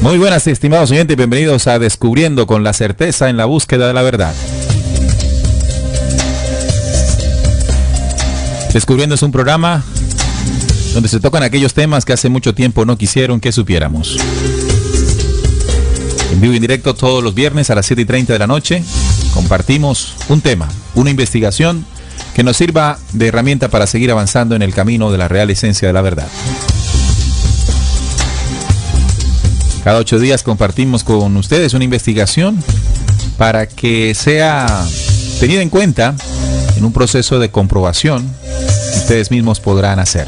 Muy buenas, estimados oyentes, bienvenidos a Descubriendo con la certeza en la búsqueda de la verdad. Descubriendo es un programa donde se tocan aquellos temas que hace mucho tiempo no quisieron que supiéramos. En vivo y en directo todos los viernes a las 7:30 de la noche compartimos un tema, una investigación que nos sirva de herramienta para seguir avanzando en el camino de la real esencia de la verdad. Cada 8 días compartimos con ustedes una investigación para que sea tenida en cuenta en un proceso de comprobación que ustedes mismos podrán hacer.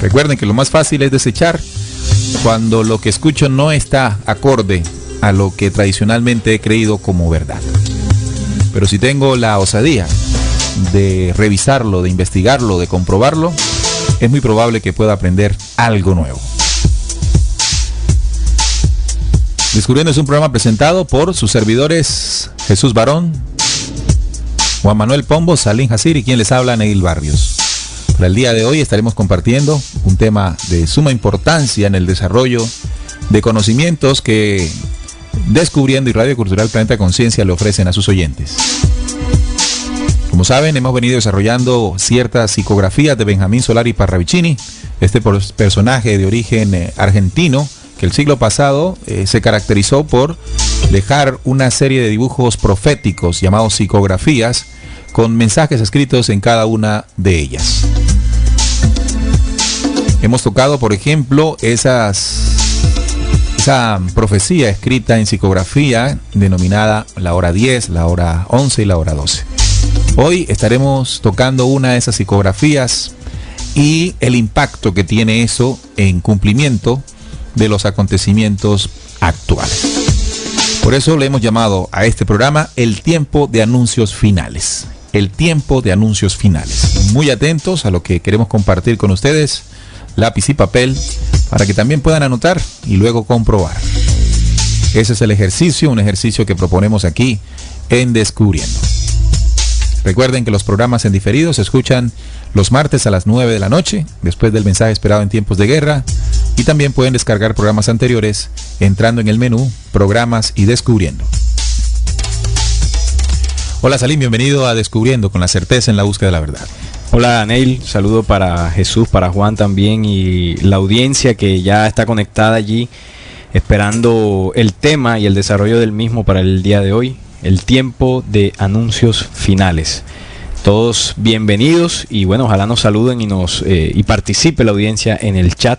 Recuerden que lo más fácil es desechar cuando lo que escucho no está acorde a lo que tradicionalmente he creído como verdad. Pero si tengo la osadía de revisarlo, de investigarlo, de comprobarlo, es muy probable que pueda aprender algo nuevo. Descubriendo es un programa presentado por sus servidores Jesús Barón, Juan Manuel Pombo, Salim Hasir y quien les habla, Neil Barrios. Para el día de hoy estaremos compartiendo un tema de suma importancia en el desarrollo de conocimientos que Descubriendo y Radio Cultural Planeta Conciencia le ofrecen a sus oyentes. Como saben, hemos venido desarrollando ciertas psicografías de Benjamín Solari Parravicini, este personaje de origen argentino, que el siglo pasado se caracterizó por dejar una serie de dibujos proféticos llamados psicografías con mensajes escritos en cada una de ellas. Hemos tocado, por ejemplo, esa profecía escrita en psicografía denominada la hora 10, la hora 11 y la hora 12. Hoy estaremos tocando una de esas psicografías y el impacto que tiene eso en cumplimiento de los acontecimientos actuales. Por eso le hemos llamado a este programa el tiempo de anuncios finales. El tiempo de anuncios finales. Muy atentos a lo que queremos compartir con ustedes, lápiz y papel, para que también puedan anotar y luego comprobar. Ese es el ejercicio, un ejercicio que proponemos aquí en Descubriendo. Recuerden que los programas en diferido se escuchan los martes a las 9 de la noche, después del mensaje esperado en tiempos de guerra, y también pueden descargar programas anteriores entrando en el menú Programas y Descubriendo. Hola Salim, bienvenido a Descubriendo con la certeza en la búsqueda de la verdad. Hola Neil, saludo para Jesús, para Juan también y la audiencia que ya está conectada allí esperando el tema y el desarrollo del mismo para el día de hoy, el tiempo de anuncios finales. Todos bienvenidos y bueno, ojalá nos saluden y participe la audiencia en el chat,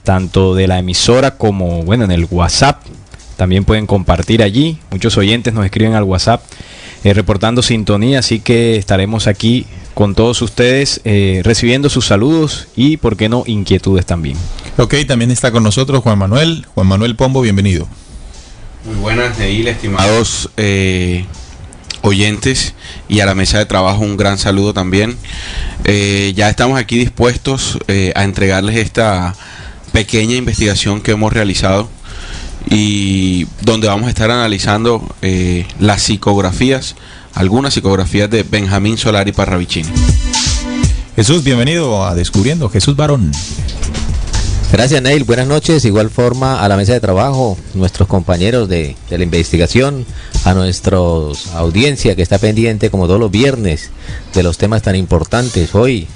tanto de la emisora como bueno en el WhatsApp. También pueden compartir allí, muchos oyentes nos escriben al WhatsApp reportando sintonía, así que estaremos aquí con todos ustedes recibiendo sus saludos y por qué no inquietudes también. Ok, también está con nosotros Juan Manuel Pombo, bienvenido. Muy buenas, Neil, estimados oyentes, y a la mesa de trabajo un gran saludo también. Ya estamos aquí dispuestos a entregarles esta pequeña investigación que hemos realizado y donde vamos a estar analizando las psicografías, algunas psicografías de Benjamín Solari Parravicini. Jesús, bienvenido a Descubriendo, Jesús Barón. Gracias Neil, buenas noches, igual forma a la mesa de trabajo, nuestros compañeros de la investigación, a nuestra audiencia que está pendiente como todos los viernes de los temas tan importantes, hoy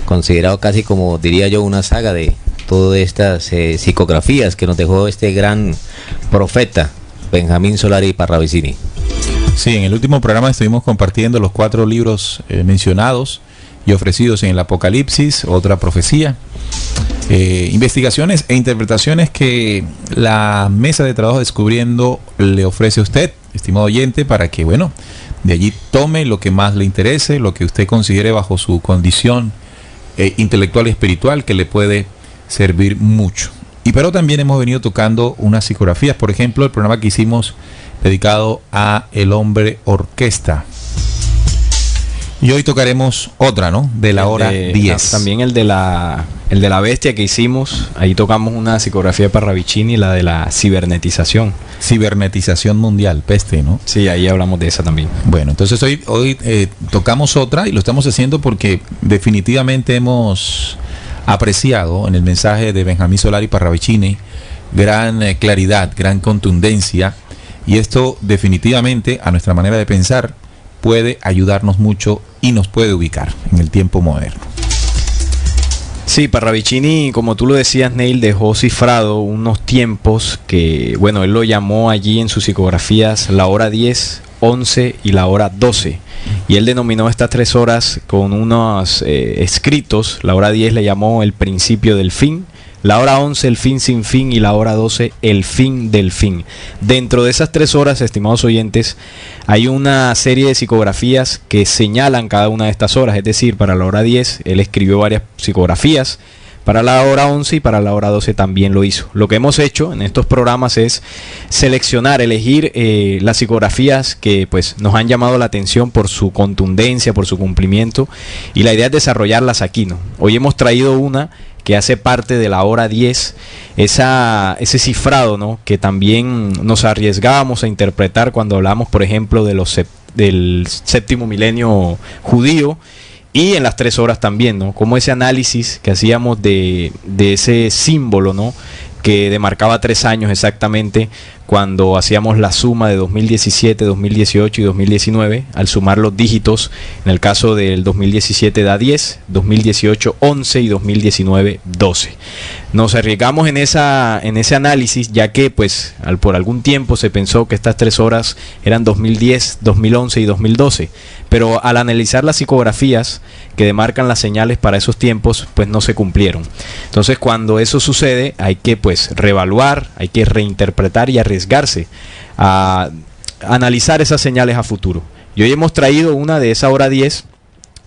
considerado casi como diría yo una saga de todas estas psicografías que nos dejó este gran profeta Benjamín Solari Parravicini. Sí, en el último programa estuvimos compartiendo los 4 libros mencionados y ofrecidos en el Apocalipsis, otra profecía, investigaciones e interpretaciones que la mesa de trabajo Descubriendo le ofrece a usted, estimado oyente, para que, bueno, de allí tome lo que más le interese, lo que usted considere bajo su condición intelectual y espiritual que le puede servir mucho. Pero también hemos venido tocando unas psicografías, por ejemplo, el programa que hicimos dedicado a El Hombre Orquesta. Y hoy tocaremos otra, ¿no? De la hora 10. También el de la bestia que hicimos. Ahí tocamos una psicografía de Parravicini, la de la cibernetización. Cibernetización mundial, peste, ¿no? Sí, ahí hablamos de esa también. Bueno, entonces hoy tocamos otra y lo estamos haciendo porque definitivamente hemos apreciado en el mensaje de Benjamín Solari Parravicini gran claridad, gran contundencia, y esto definitivamente a nuestra manera de pensar puede ayudarnos mucho y nos puede ubicar en el tiempo moderno. Sí, Parravicini, como tú lo decías, Neil, dejó cifrado unos tiempos que, bueno, él lo llamó allí en sus psicografías la hora 10, 11 y la hora 12. Y él denominó estas 3 horas con unos escritos. La hora 10 le llamó el principio del fin, la hora 11 el fin sin fin y la hora 12 el fin del fin. Dentro de esas 3 horas, estimados oyentes, hay una serie de psicografías que señalan cada una de estas horas. Es decir, para la hora 10 él escribió varias psicografías, para la hora 11 y para la hora 12 también lo hizo. Lo que hemos hecho en estos programas es seleccionar, elegir las psicografías que pues nos han llamado la atención por su contundencia, por su cumplimiento, y la idea es desarrollarlas aquí, ¿no? Hoy hemos traído una que hace parte de la hora 10, ese cifrado, ¿no?, que también nos arriesgábamos a interpretar cuando hablamos, por ejemplo, de del séptimo milenio judío, y en las 3 horas también, ¿no?, como ese análisis que hacíamos de ese símbolo, ¿no?, que demarcaba 3 años exactamente, cuando hacíamos la suma de 2017, 2018 y 2019, al sumar los dígitos, en el caso del 2017 da 10, 2018 11 y 2019 12. Nos arriesgamos en ese análisis, ya que pues por algún tiempo se pensó que estas 3 horas eran 2010, 2011 y 2012, pero al analizar las psicografías que demarcan las señales para esos tiempos, pues no se cumplieron. Entonces, cuando eso sucede, hay que pues reevaluar, hay que reinterpretar y arriesgarse a analizar esas señales a futuro. Y hoy hemos traído una de esa hora 10,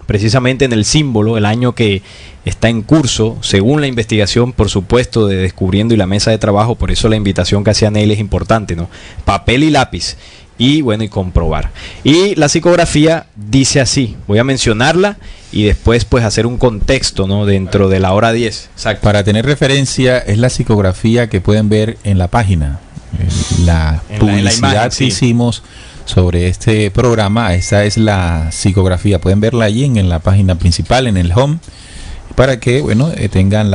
precisamente en el símbolo, el año que está en curso, según la investigación, por supuesto, de Descubriendo y la mesa de trabajo. Por eso la invitación que hacía Neil es importante, ¿no? Papel y lápiz. Y bueno, y comprobar. Y la psicografía dice así, voy a mencionarla y después pues hacer un contexto, ¿no?, dentro de la hora 10. Exacto. Para tener referencia, es la psicografía que pueden ver en la página. La publicidad que hicimos sobre este programa, esa es la psicografía. Pueden verla allí en la página principal, en el home, para que bueno tengan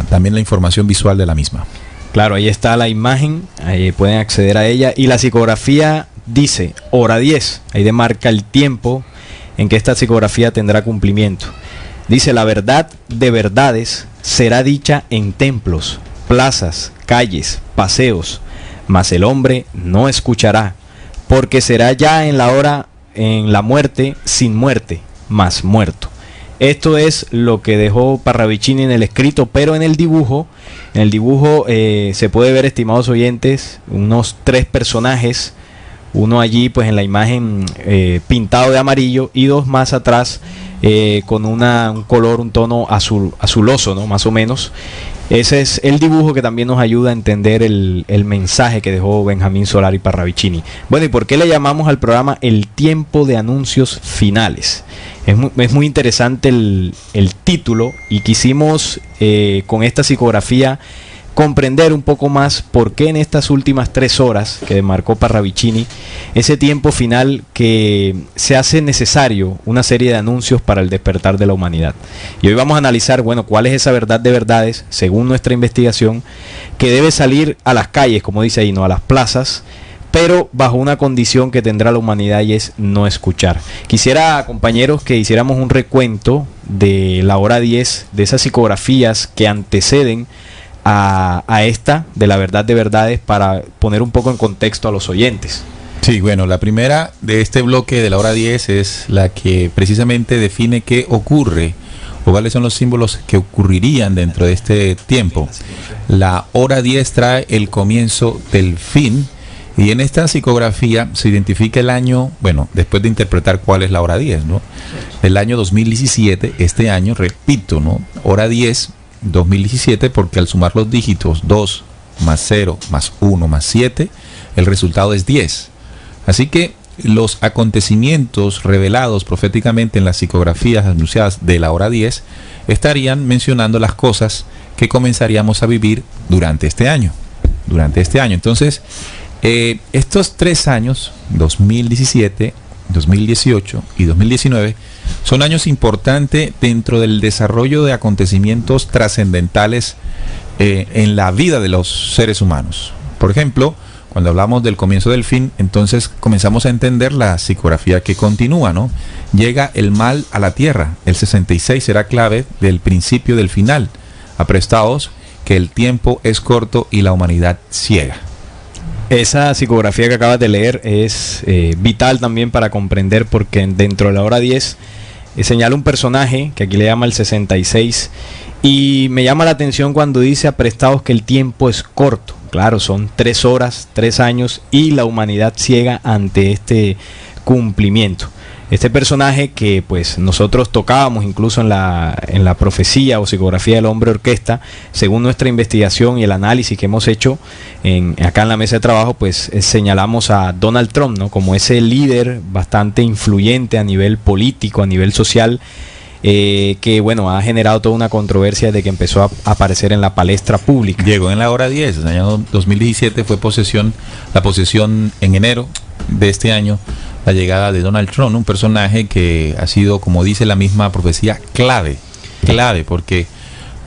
también la información visual de la misma. Claro, ahí está la imagen, ahí pueden acceder a ella. Y la psicografía dice hora 10, ahí demarca el tiempo en que esta psicografía tendrá cumplimiento. Dice: la verdad de verdades será dicha en templos, plazas, calles, paseos, mas el hombre no escuchará, porque será ya en la hora, en la muerte, sin muerte, mas muerto. Esto es lo que dejó Parravicini en el escrito, pero en el dibujo se puede ver, estimados oyentes, unos 3 personajes, uno allí pues en la imagen pintado de amarillo y 2 más atrás con un color, un tono azuloso, ¿no?, más o menos. Ese es el dibujo que también nos ayuda a entender el mensaje que dejó Benjamín Solari Parravicini. Bueno, ¿y por qué le llamamos al programa El tiempo de anuncios finales? Es muy interesante el título, y quisimos con esta psicografía comprender un poco más por qué en estas últimas 3 horas que demarcó Parravicini, ese tiempo final que se hace necesario una serie de anuncios para el despertar de la humanidad. Y hoy vamos a analizar, bueno, cuál es esa verdad de verdades, según nuestra investigación, que debe salir a las calles, como dice ahí, no a las plazas, pero bajo una condición que tendrá la humanidad, y es no escuchar. Quisiera, compañeros, que hiciéramos un recuento de la hora 10, de esas psicografías que anteceden a esta de la verdad de verdades, para poner un poco en contexto a los oyentes. Sí, bueno, la primera de este bloque de la hora 10 es la que precisamente define qué ocurre o cuáles son los símbolos que ocurrirían dentro de este tiempo. La hora 10 trae el comienzo del fin, y en esta psicografía se identifica el año, bueno, después de interpretar cuál es la hora 10, ¿no? El año 2017, este año, repito, ¿no? Hora 10, 2017, porque al sumar los dígitos 2 más 0 más 1 más 7, el resultado es 10. Así que los acontecimientos revelados proféticamente en las psicografías anunciadas de la hora 10 estarían mencionando las cosas que comenzaríamos a vivir durante este año. Entonces, estos 3 años, 2017, 2018 y 2019, son años importantes dentro del desarrollo de acontecimientos trascendentales en la vida de los seres humanos. Por ejemplo, cuando hablamos del comienzo del fin, entonces comenzamos a entender la psicografía que continúa, ¿no? Llega el mal a la tierra. El 66 será clave del principio del final. Aprestaos que el tiempo es corto y la humanidad ciega. Esa psicografía que acabas de leer es vital también para comprender, porque dentro de la hora 10 señala un personaje que aquí le llama el 66, y me llama la atención cuando dice: aprestaos que el tiempo es corto. Claro, son 3 horas, 3 años, y la humanidad ciega ante este cumplimiento. Este personaje que pues nosotros tocábamos incluso en la profecía o psicografía del hombre orquesta, según nuestra investigación y el análisis que hemos hecho acá en la mesa de trabajo, pues señalamos a Donald Trump, ¿no?, como ese líder bastante influyente a nivel político, a nivel social, que bueno, ha generado toda una controversia desde que empezó a aparecer en la palestra pública. Llegó en la hora 10, el año 2017 fue la posesión en enero de este año, la llegada de Donald Trump, un personaje que ha sido, como dice la misma profecía, clave, porque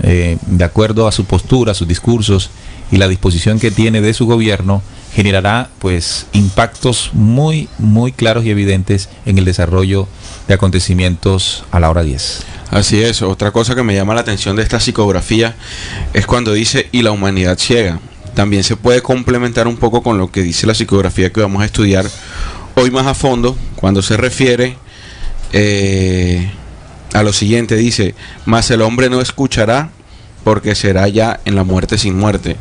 de acuerdo a su postura, sus discursos y la disposición que tiene de su gobierno, generará pues impactos muy, muy claros y evidentes en el desarrollo de acontecimientos a la hora 10. Así es. Otra cosa que me llama la atención de esta psicografía es cuando dice: y la humanidad ciega. También se puede complementar un poco con lo que dice la psicografía que vamos a estudiar hoy más a fondo, cuando se refiere a lo siguiente. Dice: mas el hombre no escuchará, porque será ya en la muerte sin muerte.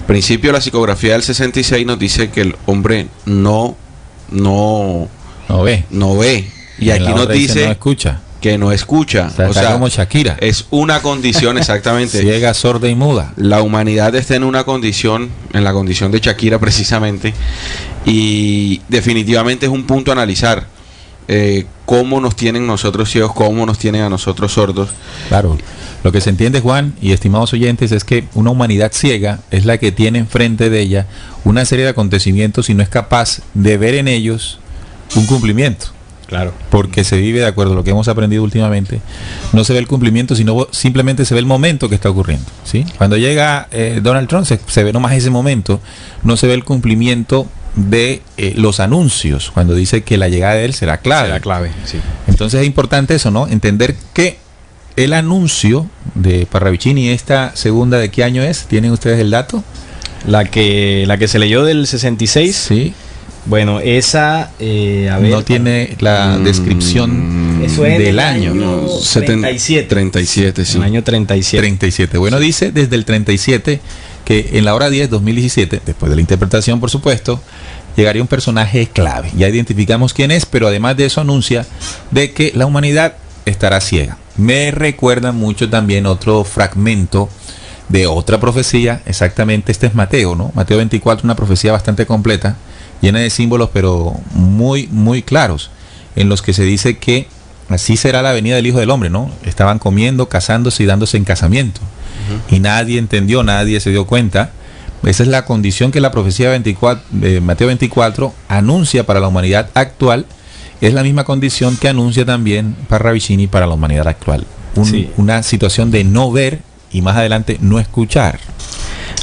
Al principio, la psicografía del 66 nos dice que el hombre no ve. Y aquí nos dice no escucha. Que no escucha. O sea, como Shakira. Es una condición, exactamente. Ciega, sorda y muda. La humanidad está en una condición, en la condición de Shakira precisamente, y definitivamente es un punto a analizar. Cómo nos tienen nosotros ciegos, cómo nos tienen a nosotros sordos. Claro. Lo que se entiende, Juan y estimados oyentes, es que una humanidad ciega es la que tiene enfrente de ella una serie de acontecimientos y no es capaz de ver en ellos un cumplimiento. Claro. Porque se vive de acuerdo a lo que hemos aprendido últimamente. No se ve el cumplimiento, sino simplemente se ve el momento que está ocurriendo, ¿sí? Cuando llega Donald Trump, se ve nomás ese momento, no se ve el cumplimiento de los anuncios, cuando dice que la llegada de él será clave. Será clave, sí. Entonces es importante eso, ¿no? Entender que el anuncio de Parravicini, esta segunda, ¿de qué año es? ¿Tienen ustedes el dato? La que se leyó del 66. Sí. Bueno, esa a ver, no tiene la descripción eso es del año. 37, sí. El año 37. Bueno, dice desde el 37 que en la hora 10, 2017, después de la interpretación, por supuesto, llegaría un personaje clave. Ya identificamos quién es, pero además de eso anuncia de que la humanidad estará ciega. Me recuerda mucho también otro fragmento de otra profecía, exactamente, este es Mateo, ¿no? Mateo 24, una profecía bastante completa, llena de símbolos, pero muy, muy claros, en los que se dice que así será la venida del Hijo del Hombre, ¿no? Estaban comiendo, casándose y dándose en casamiento. Y nadie entendió, nadie se dio cuenta. Esa es la condición que la profecía de Mateo 24 anuncia para la humanidad actual. Es la misma condición que anuncia también Parravicini para la humanidad actual. Una situación de no ver y más adelante no escuchar.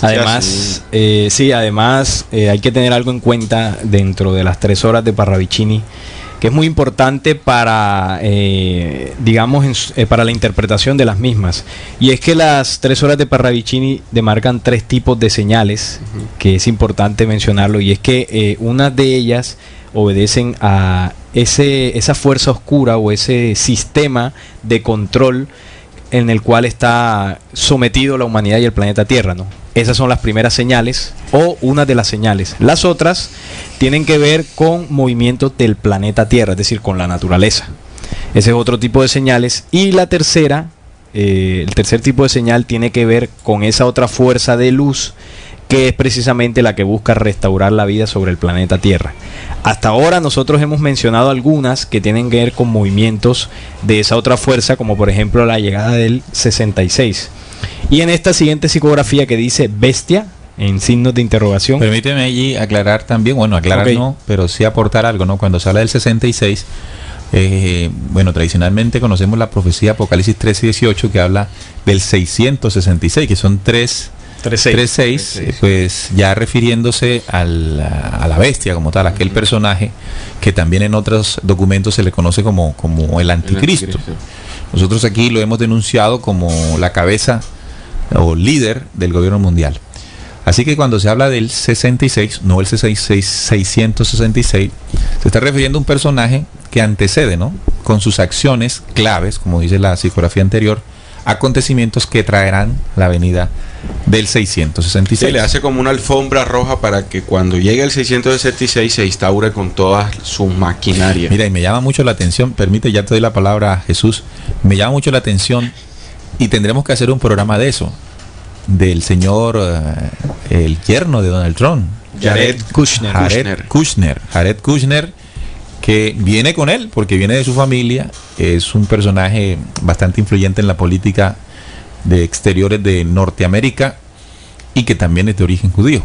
Además, hay que tener algo en cuenta dentro de las 3 horas de Parravicini, que es muy importante para, para la interpretación de las mismas. Y es que las 3 horas de Parravicini demarcan 3 tipos de señales, que es importante mencionarlo, y es que una de ellas obedecen a esa fuerza oscura o ese sistema de control en el cual está sometido la humanidad y el planeta Tierra, ¿no? Esas son las primeras señales, o una de las señales. Las otras tienen que ver con movimientos del planeta Tierra, es decir, con la naturaleza. Ese es otro tipo de señales. Y la tercera, el tercer tipo de señal tiene que ver con esa otra fuerza de luz, que es precisamente la que busca restaurar la vida sobre el planeta Tierra. Hasta ahora nosotros hemos mencionado algunas que tienen que ver con movimientos de esa otra fuerza, como por ejemplo la llegada del 66. Y en esta siguiente psicografía que dice bestia, en signos de interrogación. Permíteme allí aclarar también, no, pero sí aportar algo, ¿no? Cuando se habla del 66, tradicionalmente conocemos la profecía Apocalipsis 13 y 18, que habla del 666, que son 3 3.6, pues ya refiriéndose a la bestia como tal, aquel personaje que también en otros documentos se le conoce como el anticristo. Nosotros aquí lo hemos denunciado como la cabeza o líder del gobierno mundial. Así que cuando se habla del 66, no el 666, se está refiriendo a un personaje que antecede, ¿no?, con sus acciones claves, como dice la psicografía anterior, acontecimientos que traerán la venida del 666. Se le hace como una alfombra roja para que cuando llegue el 666 se instaure con todas sus maquinarias. Mira, y me llama mucho la atención, permite, ya te doy la palabra a Jesús, me llama mucho la atención y tendremos que hacer un programa de eso, del señor, el yerno de Donald Trump, Jared Kushner, que viene con él, porque viene de su familia, es un personaje bastante influyente en la política de exteriores de Norteamérica y que también es de origen judío.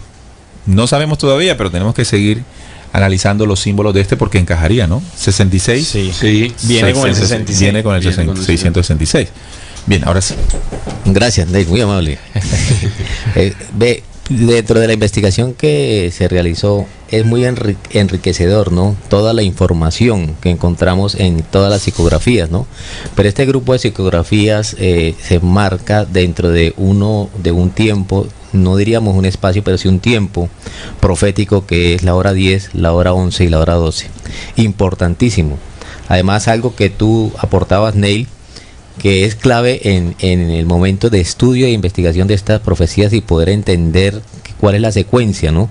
No sabemos todavía, pero tenemos que seguir analizando los símbolos de este porque encajaría, ¿no? 66. Sí. Viene con el 66. Viene con el 666. Bien, ahora sí. Gracias, Neil, muy amable. Dentro de la investigación que se realizó es muy enriquecedor, ¿no?, toda la información que encontramos en todas las psicografías, ¿no? Pero este grupo de psicografías se marca dentro de un tiempo, no diríamos un espacio, pero sí un tiempo profético, que es la hora 10, la hora 11 y la hora 12. Importantísimo. Además, algo que tú aportabas, Neil, que es clave en el momento de estudio e investigación de estas profecías y poder entender cuál es la secuencia, ¿no?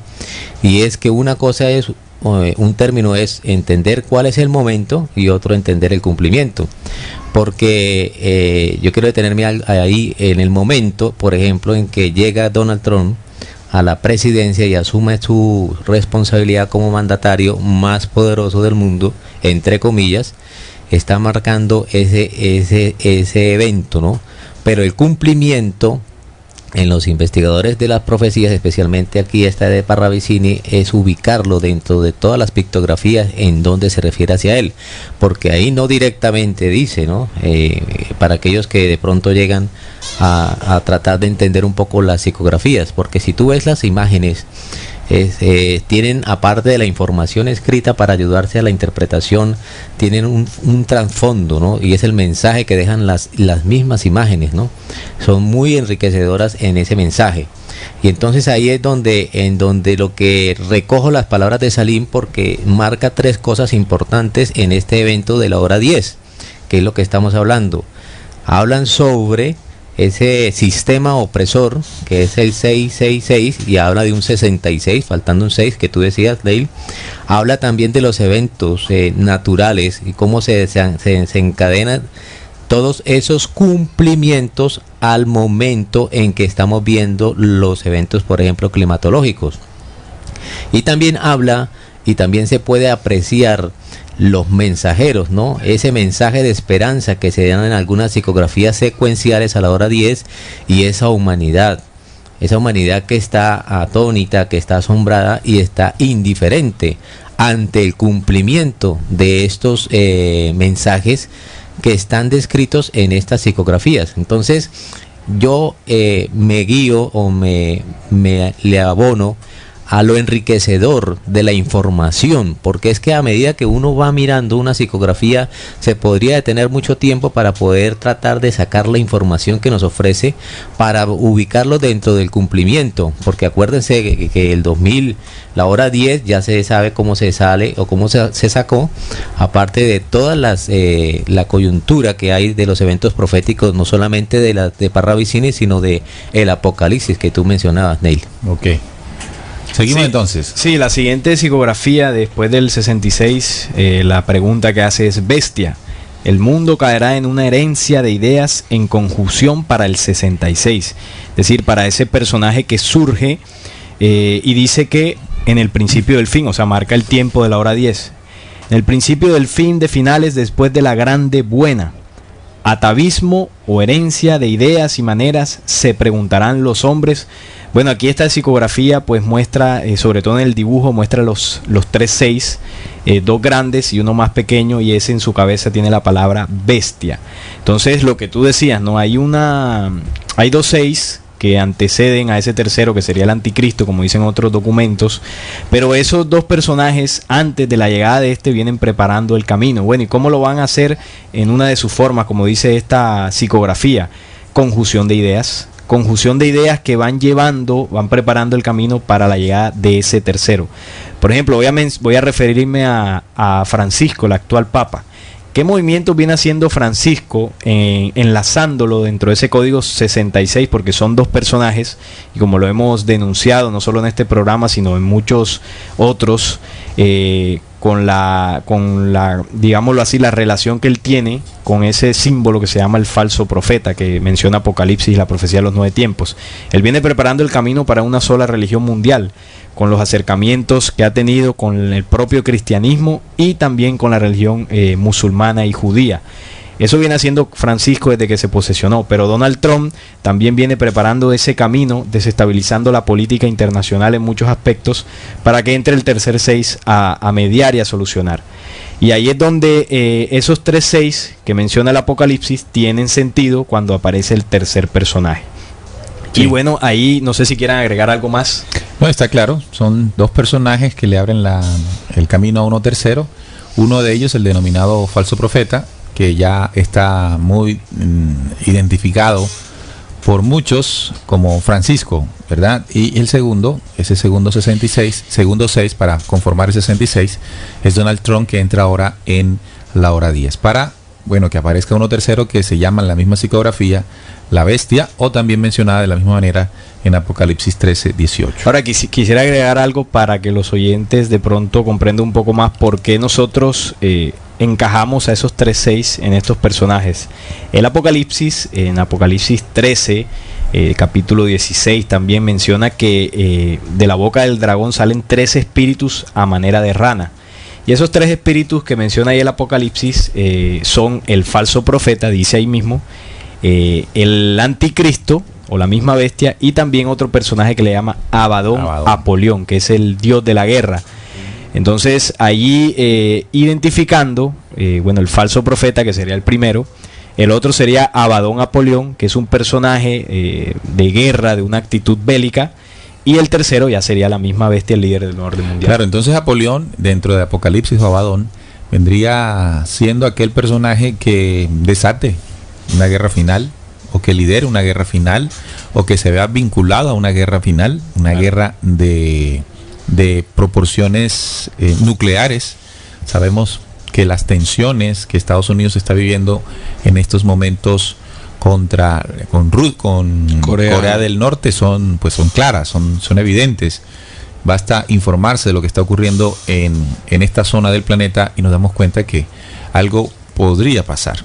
Y es que una cosa es, un término es entender cuál es el momento y otro entender el cumplimiento. Porque yo quiero detenerme ahí en el momento, por ejemplo, en que llega Donald Trump a la presidencia y asume su responsabilidad como mandatario más poderoso del mundo, entre comillas. Está marcando ese evento, ¿no? Pero el cumplimiento en los investigadores de las profecías, especialmente aquí esta de Parravicini, es ubicarlo dentro de todas las pictografías en donde se refiere hacia él, porque ahí no directamente dice, ¿no? Para aquellos que de pronto llegan a tratar de entender un poco las psicografías, porque si tú ves las imágenes, tienen, aparte de la información escrita para ayudarse a la interpretación, tienen un trasfondo, ¿no? Y es el mensaje que dejan las mismas imágenes, ¿no? Son muy enriquecedoras en ese mensaje. Y entonces ahí es en donde lo que recojo las palabras de Salim, porque marca tres cosas importantes en este evento de la hora 10, que es lo que estamos hablando. Hablan sobre ese sistema opresor que es el 666 y habla de un 66, faltando un 6 que tú decías, Dale. Habla también de los eventos naturales y cómo se encadenan todos esos cumplimientos al momento en que estamos viendo los eventos, por ejemplo, climatológicos. Y también habla y también se puede apreciar los mensajeros, ¿no? Ese mensaje de esperanza que se dan en algunas psicografías secuenciales a la hora 10 y esa humanidad que está atónita, que está asombrada y está indiferente ante el cumplimiento de estos mensajes que están descritos en estas psicografías. Entonces yo me guío o le abono a lo enriquecedor de la información, porque es que a medida que uno va mirando una psicografía se podría detener mucho tiempo para poder tratar de sacar la información que nos ofrece para ubicarlo dentro del cumplimiento, porque acuérdense que el 2000, la hora 10 ya se sabe cómo se sale o cómo se sacó, aparte de todas la coyuntura que hay de los eventos proféticos, no solamente de Parravicini, sino de el Apocalipsis que tú mencionabas, Neil. Ok. Seguimos entonces. Sí, la siguiente psicografía después del 66, la pregunta que hace es: bestia, el mundo caerá en una herencia de ideas en conjunción para el 66, es decir, para ese personaje que surge y dice que en el principio del fin, o sea, marca el tiempo de la hora 10, en el principio del fin de finales después de la grande buena, atavismo o herencia de ideas y maneras, se preguntarán los hombres. Bueno, aquí esta psicografía pues muestra, sobre todo en el dibujo, muestra los 3-6, dos grandes y uno más pequeño, y ese en su cabeza tiene la palabra bestia. Entonces lo que tú decías, ¿no? Hay 2 6 que anteceden a ese tercero, que sería el anticristo, como dicen otros documentos. Pero esos dos personajes, antes de la llegada de este, vienen preparando el camino. Bueno, ¿y cómo lo van a hacer? En una de sus formas, como dice esta psicografía: conjunción de ideas. Conjunción de ideas que van preparando el camino para la llegada de ese tercero. Por ejemplo, voy a referirme a Francisco, el actual Papa. ¿Qué movimiento viene haciendo Francisco enlazándolo dentro de ese código 66? Porque son dos personajes, y como lo hemos denunciado no solo en este programa, sino en muchos otros, con la, digámoslo así, la relación que él tiene con ese símbolo que se llama el falso profeta, que menciona Apocalipsis y la profecía de los 9 tiempos. Él viene preparando el camino para una sola religión mundial, con los acercamientos que ha tenido con el propio cristianismo y también con la religión musulmana y judía. Eso viene haciendo Francisco desde que se posesionó, pero Donald Trump también viene preparando ese camino, desestabilizando la política internacional en muchos aspectos, para que entre el tercer 6 a mediar y a solucionar. Y ahí es donde esos 3 6 que menciona el Apocalipsis tienen sentido cuando aparece el tercer personaje. Sí. Y bueno, ahí no sé si quieran agregar algo más. No, está claro, son dos personajes que le abren el camino a uno tercero. Uno de ellos, el denominado falso profeta, que ya está muy identificado por muchos como Francisco, ¿verdad? Y el segundo, ese segundo 6 para conformar el 66, es Donald Trump, que entra ahora en la hora 10. Para, bueno, que aparezca uno tercero que se llama en la misma psicografía la bestia, o también mencionada de la misma manera en Apocalipsis 13:18. Ahora quisiera agregar algo para que los oyentes de pronto comprendan un poco más por qué nosotros encajamos a esos 3:6 en estos personajes. El Apocalipsis, en Apocalipsis 13, capítulo 16, también menciona que de la boca del dragón salen 3 espíritus a manera de rana. Y esos 3 espíritus que menciona ahí el Apocalipsis son el falso profeta, dice ahí mismo, el anticristo o la misma bestia, y también otro personaje que le llama Abadón. Apolión, que es el dios de la guerra. Entonces allí identificando, bueno, el falso profeta, que sería el primero, el otro sería Abadón Apolión, que es un personaje de guerra, de una actitud bélica, y el tercero ya sería la misma bestia, el líder del orden mundial. Claro, entonces Apolión, dentro de Apocalipsis, o Abadón, vendría siendo aquel personaje que desate una guerra final, o que lidere una guerra final, o que se vea vinculado a una guerra final, una guerra de proporciones nucleares. Sabemos que las tensiones que Estados Unidos está viviendo en estos momentos con Corea del Norte son claras, son evidentes. Basta informarse de lo que está ocurriendo en esta zona del planeta y nos damos cuenta que algo podría pasar.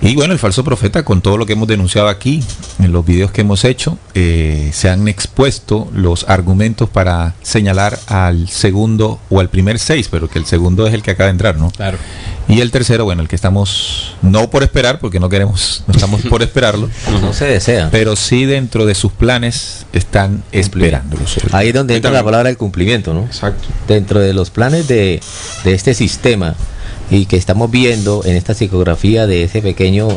Y bueno, el falso profeta, con todo lo que hemos denunciado aquí, en los videos que hemos hecho, se han expuesto los argumentos para señalar al segundo o al primer 6, pero que el segundo es el que acaba de entrar, ¿no? Claro. Y el tercero, bueno, el que estamos, no por esperar, porque no estamos por esperarlo. No se desea. Pero sí dentro de sus planes están esperándolo. Ahí es donde entra la palabra del cumplimiento, ¿no? Exacto. Dentro de los planes de este sistema, y que estamos viendo en esta psicografía de ese pequeño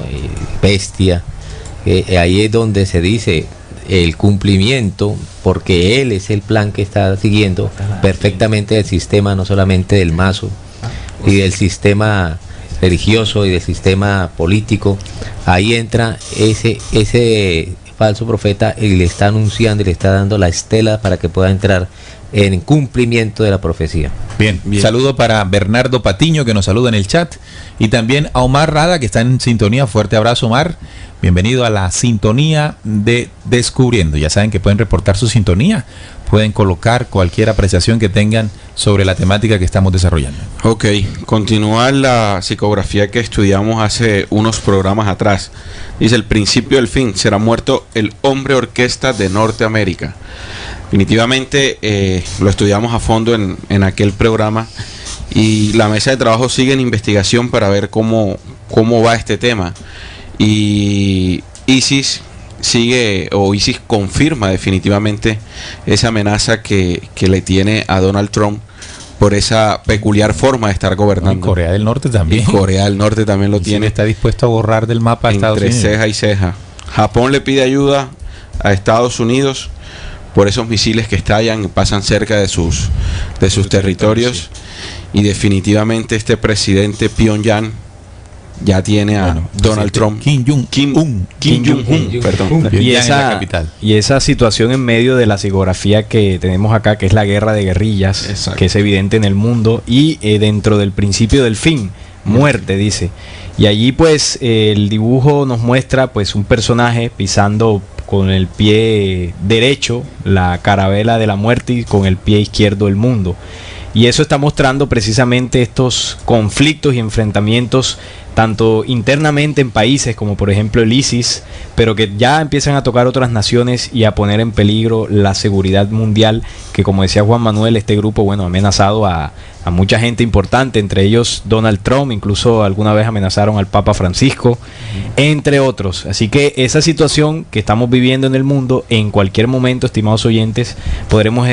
bestia, ahí es donde se dice el cumplimiento, porque él es el plan que está siguiendo perfectamente el sistema, no solamente del mazo y del sistema religioso y del sistema político. Ahí entra ese falso profeta y le está anunciando y le está dando la estela para que pueda entrar en cumplimiento de la profecía. Bien. Saludo para Bernardo Patiño, que nos saluda en el chat, y también a Omar Rada, que está en sintonía. Fuerte abrazo, Omar. Bienvenido a la sintonía de Descubriendo. Ya saben que pueden reportar su sintonía, pueden colocar cualquier apreciación que tengan sobre la temática que estamos desarrollando. Ok, continuar la psicografía que estudiamos hace unos programas atrás. Dice: el principio del fin, será muerto el hombre orquesta de Norteamérica. Definitivamente lo estudiamos a fondo en aquel programa, y la mesa de trabajo sigue en investigación para ver cómo va este tema. Y ISIS confirma definitivamente esa amenaza que le tiene a Donald Trump por esa peculiar forma de estar gobernando. Y Corea del Norte también. Corea del Norte también lo tiene. Está dispuesto a borrar del mapa a Estados Unidos. Entre ceja y ceja. Japón le pide ayuda a Estados Unidos por esos misiles que estallan y pasan cerca de sus territorios. Y definitivamente este presidente Pyongyang ya tiene a Donald Trump. Kim Jong-un. Perdón. Y esa situación en medio de la psicografía que tenemos acá, que es la guerra de guerrillas, Exacto. que es evidente en el mundo, y dentro del principio del fin, muerte, dice. Y allí pues el dibujo nos muestra pues un personaje pisando con el pie derecho la carabela de la muerte y con el pie izquierdo el mundo. Y eso está mostrando precisamente estos conflictos y enfrentamientos tanto internamente en países como por ejemplo el ISIS, pero que ya empiezan a tocar otras naciones y a poner en peligro la seguridad mundial, que como decía Juan Manuel, este grupo, bueno, ha amenazado a mucha gente importante, entre ellos Donald Trump, incluso alguna vez amenazaron al Papa Francisco, entre otros. Así que esa situación que estamos viviendo en el mundo, en cualquier momento, estimados oyentes, podremos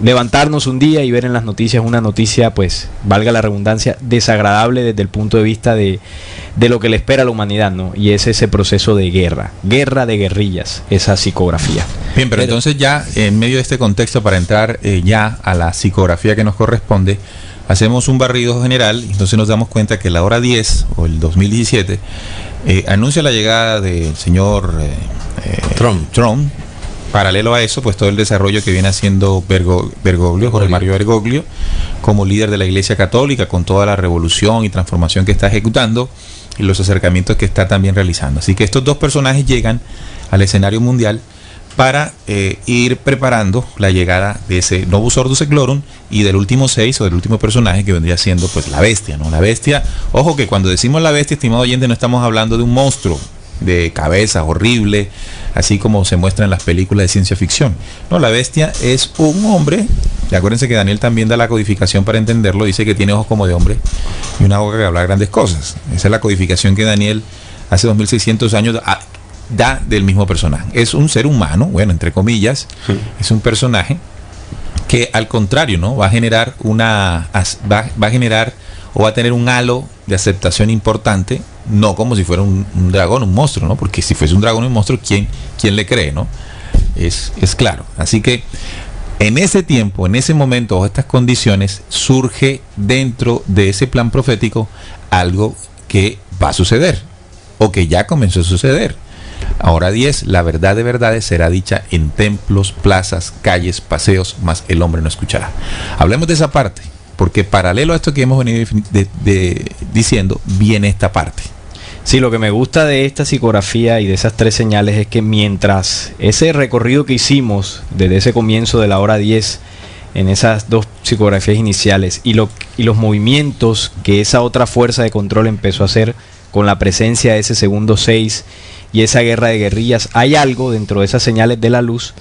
levantarnos un día y ver en las noticias una noticia, pues, valga la redundancia, desagradable desde el punto de vista de lo que le espera a la humanidad, ¿no? Y es ese proceso de guerra de guerrillas, esa psicografía. Bien, pero entonces ya en medio de este contexto, para entrar ya a la psicografía que nos corresponde, hacemos un barrido general, y entonces nos damos cuenta que la hora 10 o el 2017 anuncia la llegada del señor Trump. Paralelo a eso, pues todo el desarrollo que viene haciendo Bergoglio, Jorge Mario Bergoglio, como líder de la Iglesia Católica, con toda la revolución y transformación que está ejecutando y los acercamientos que está también realizando. Así que estos dos personajes llegan al escenario mundial para ir preparando la llegada de ese Novus Ordo Seclorum y del último 6 o del último personaje, que vendría siendo pues la bestia, ¿no? La bestia, ojo que cuando decimos la bestia, estimado oyente, no estamos hablando de un monstruo de cabeza horrible, así como se muestra en las películas de ciencia ficción. No, la bestia es un hombre, y acuérdense que Daniel también da la codificación para entenderlo, dice que tiene ojos como de hombre y una boca que habla grandes cosas. Esa es la codificación que Daniel hace 2600 años da del mismo personaje. Es un ser humano, bueno, entre comillas, es un personaje que al contrario, ¿no? Va a generar va a generar o va a tener un halo de aceptación importante, no como si fuera un dragón, un monstruo, ¿no? Porque si fuese un dragón, un monstruo, ¿quién le cree, no? Es claro. Así que en ese tiempo, en ese momento, o estas condiciones, surge dentro de ese plan profético algo que va a suceder, o que ya comenzó a suceder. Ahora 10, la verdad de verdades será dicha en templos, plazas, calles, paseos, mas el hombre no escuchará. Hablemos de esa parte, porque paralelo a esto que hemos venido diciendo, viene esta parte. Sí, lo que me gusta de esta psicografía y de esas tres señales es que mientras ese recorrido que hicimos desde ese comienzo de la hora 10 en esas dos psicografías iniciales y los movimientos que esa otra fuerza de control empezó a hacer con la presencia de ese segundo 6 y esa guerra de guerrillas, hay algo dentro de esas señales de la luz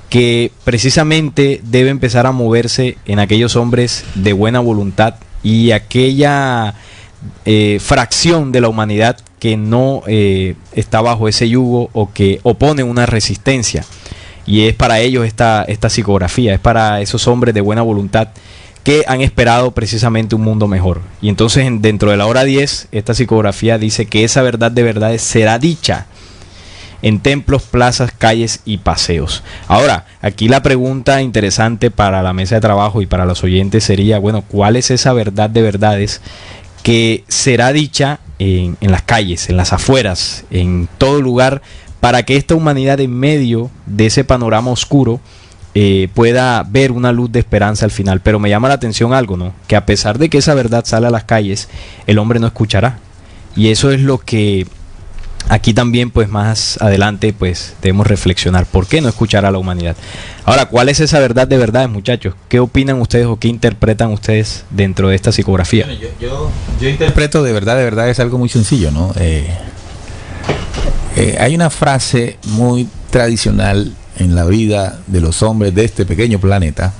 que precisamente debe empezar a moverse en aquellos hombres de buena voluntad y aquella fracción de la humanidad que no está bajo ese yugo o que opone una resistencia. Y es para ellos esta psicografía, es para esos hombres de buena voluntad que han esperado precisamente un mundo mejor. Y entonces dentro de la hora 10, esta psicografía dice que esa verdad de verdades será dicha en templos, plazas, calles y paseos. Ahora, aquí la pregunta interesante para la mesa de trabajo y para los oyentes sería, bueno, ¿cuál es esa verdad de verdades que será dicha en las calles, en las afueras, en todo lugar, para que esta humanidad en medio de ese panorama oscuro pueda ver una luz de esperanza al final? Pero me llama la atención algo, ¿no? Que a pesar de que esa verdad sale a las calles, el hombre no escuchará. Y eso es lo que aquí también, pues más adelante, pues debemos reflexionar. ¿Por qué no escuchar a la humanidad? Ahora, ¿cuál es esa verdad de verdades, muchachos? ¿Qué opinan ustedes o qué interpretan ustedes dentro de esta psicografía? Bueno, yo interpreto de verdad es algo muy sencillo, ¿no? Hay una frase muy tradicional en la vida de los hombres de este pequeño planeta,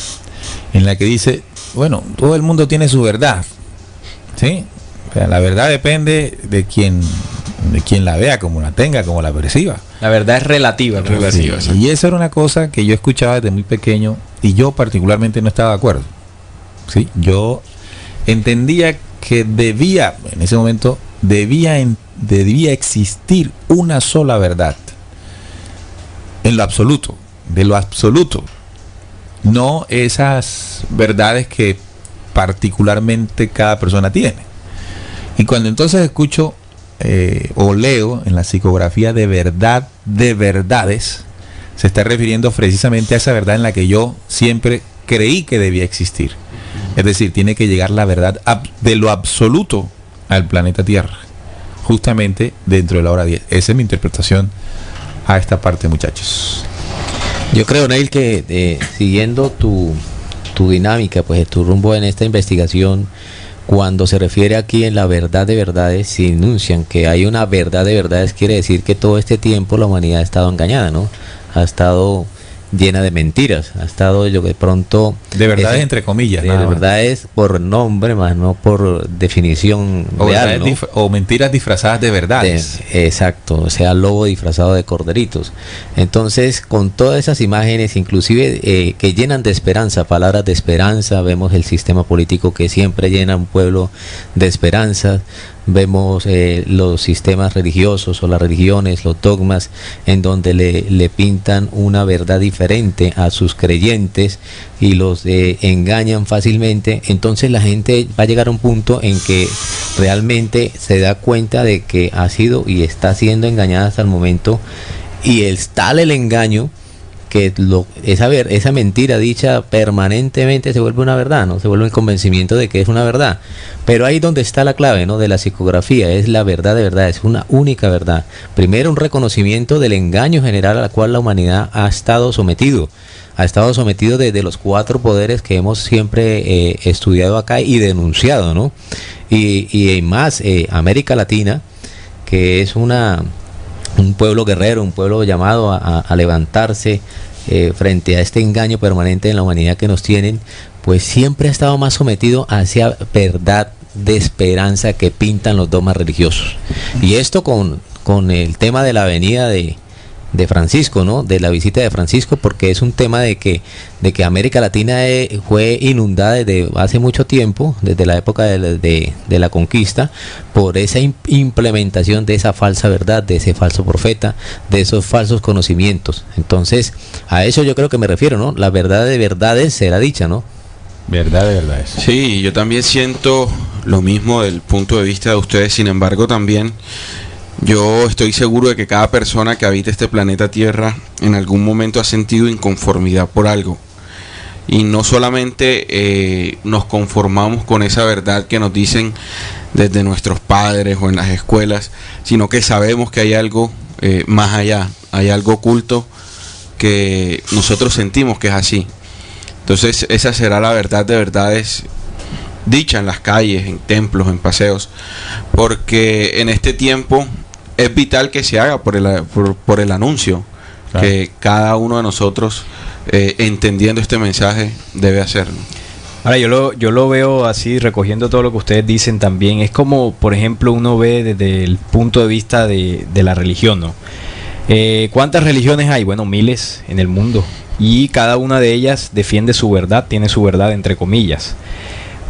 en la que dice, bueno, todo el mundo tiene su verdad, ¿sí? O sea, la verdad depende de quien la vea, como la tenga, como la perciba. La verdad es relativa. Sí, y eso era una cosa que yo escuchaba desde muy pequeño y yo particularmente no estaba de acuerdo. ¿Sí? Yo entendía que en ese momento debía existir una sola verdad en lo absoluto, de lo absoluto, no esas verdades que particularmente cada persona tiene. Y cuando entonces escucho o leo en la psicografía de verdad de verdades, se está refiriendo precisamente a esa verdad en la que yo siempre creí que debía existir. Es decir, tiene que llegar la verdad de lo absoluto al planeta Tierra, justamente dentro de la hora 10. Esa es mi interpretación a esta parte, muchachos. Yo creo, Neil, que siguiendo tu dinámica, pues tu rumbo en esta investigación, cuando se refiere aquí en la verdad de verdades, si enuncian que hay una verdad de verdades, quiere decir que todo este tiempo la humanidad ha estado engañada, ¿no? Ha estado llena de mentiras, ha estado yo de pronto... De verdades entre comillas. De verdades por nombre, más no por definición o real, ¿no? O mentiras disfrazadas de verdades. Exacto, o sea, lobo disfrazado de corderitos. Entonces, con todas esas imágenes, inclusive que llenan de esperanza, palabras de esperanza, vemos el sistema político que siempre llena un pueblo de esperanza. Vemos los sistemas religiosos o las religiones, los dogmas, en donde le pintan una verdad diferente a sus creyentes y los engañan fácilmente. Entonces la gente va a llegar a un punto en que realmente se da cuenta de que ha sido y está siendo engañada hasta el momento, y es tal el engaño que esa mentira dicha permanentemente se vuelve una verdad, ¿no? Se vuelve el convencimiento de que es una verdad. Pero ahí donde está la clave, ¿no? De la psicografía, es la verdad de verdad, es una única verdad. Primero, un reconocimiento del engaño general a la cual la humanidad ha estado sometido desde los 4 poderes que hemos siempre estudiado acá y denunciado, ¿no? Y más, América Latina, que es un pueblo guerrero, un pueblo llamado a levantarse frente a este engaño permanente en la humanidad que nos tienen, pues siempre ha estado más sometido hacia verdad de esperanza que pintan los dogmas religiosos. Y esto con el tema de la venida de Francisco, ¿no? De la visita de Francisco, porque es un tema de que América Latina fue inundada desde hace mucho tiempo, desde la época de la conquista, por esa implementación de esa falsa verdad, de ese falso profeta, de esos falsos conocimientos. Entonces, a eso yo creo que me refiero, ¿no? La verdad de verdades será dicha, ¿no? Verdad de verdades. Sí, yo también siento lo mismo del punto de vista de ustedes. Sin embargo, también yo estoy seguro de que cada persona que habita este planeta Tierra en algún momento ha sentido inconformidad por algo. Y no solamente nos conformamos con esa verdad que nos dicen desde nuestros padres o en las escuelas, sino que sabemos que hay algo más allá, hay algo oculto que nosotros sentimos que es así. Entonces esa será la verdad de verdades dicha en las calles, en templos, en paseos, porque en este tiempo es vital que se haga por el anuncio, claro, que cada uno de nosotros, entendiendo este mensaje, debe hacerlo. Ahora yo lo veo así, recogiendo todo lo que ustedes dicen también. Es como, por ejemplo, uno ve desde el punto de vista de la religión, ¿no? ¿Cuántas religiones hay? Bueno, miles en el mundo. Y cada una de ellas defiende su verdad, tiene su verdad entre comillas.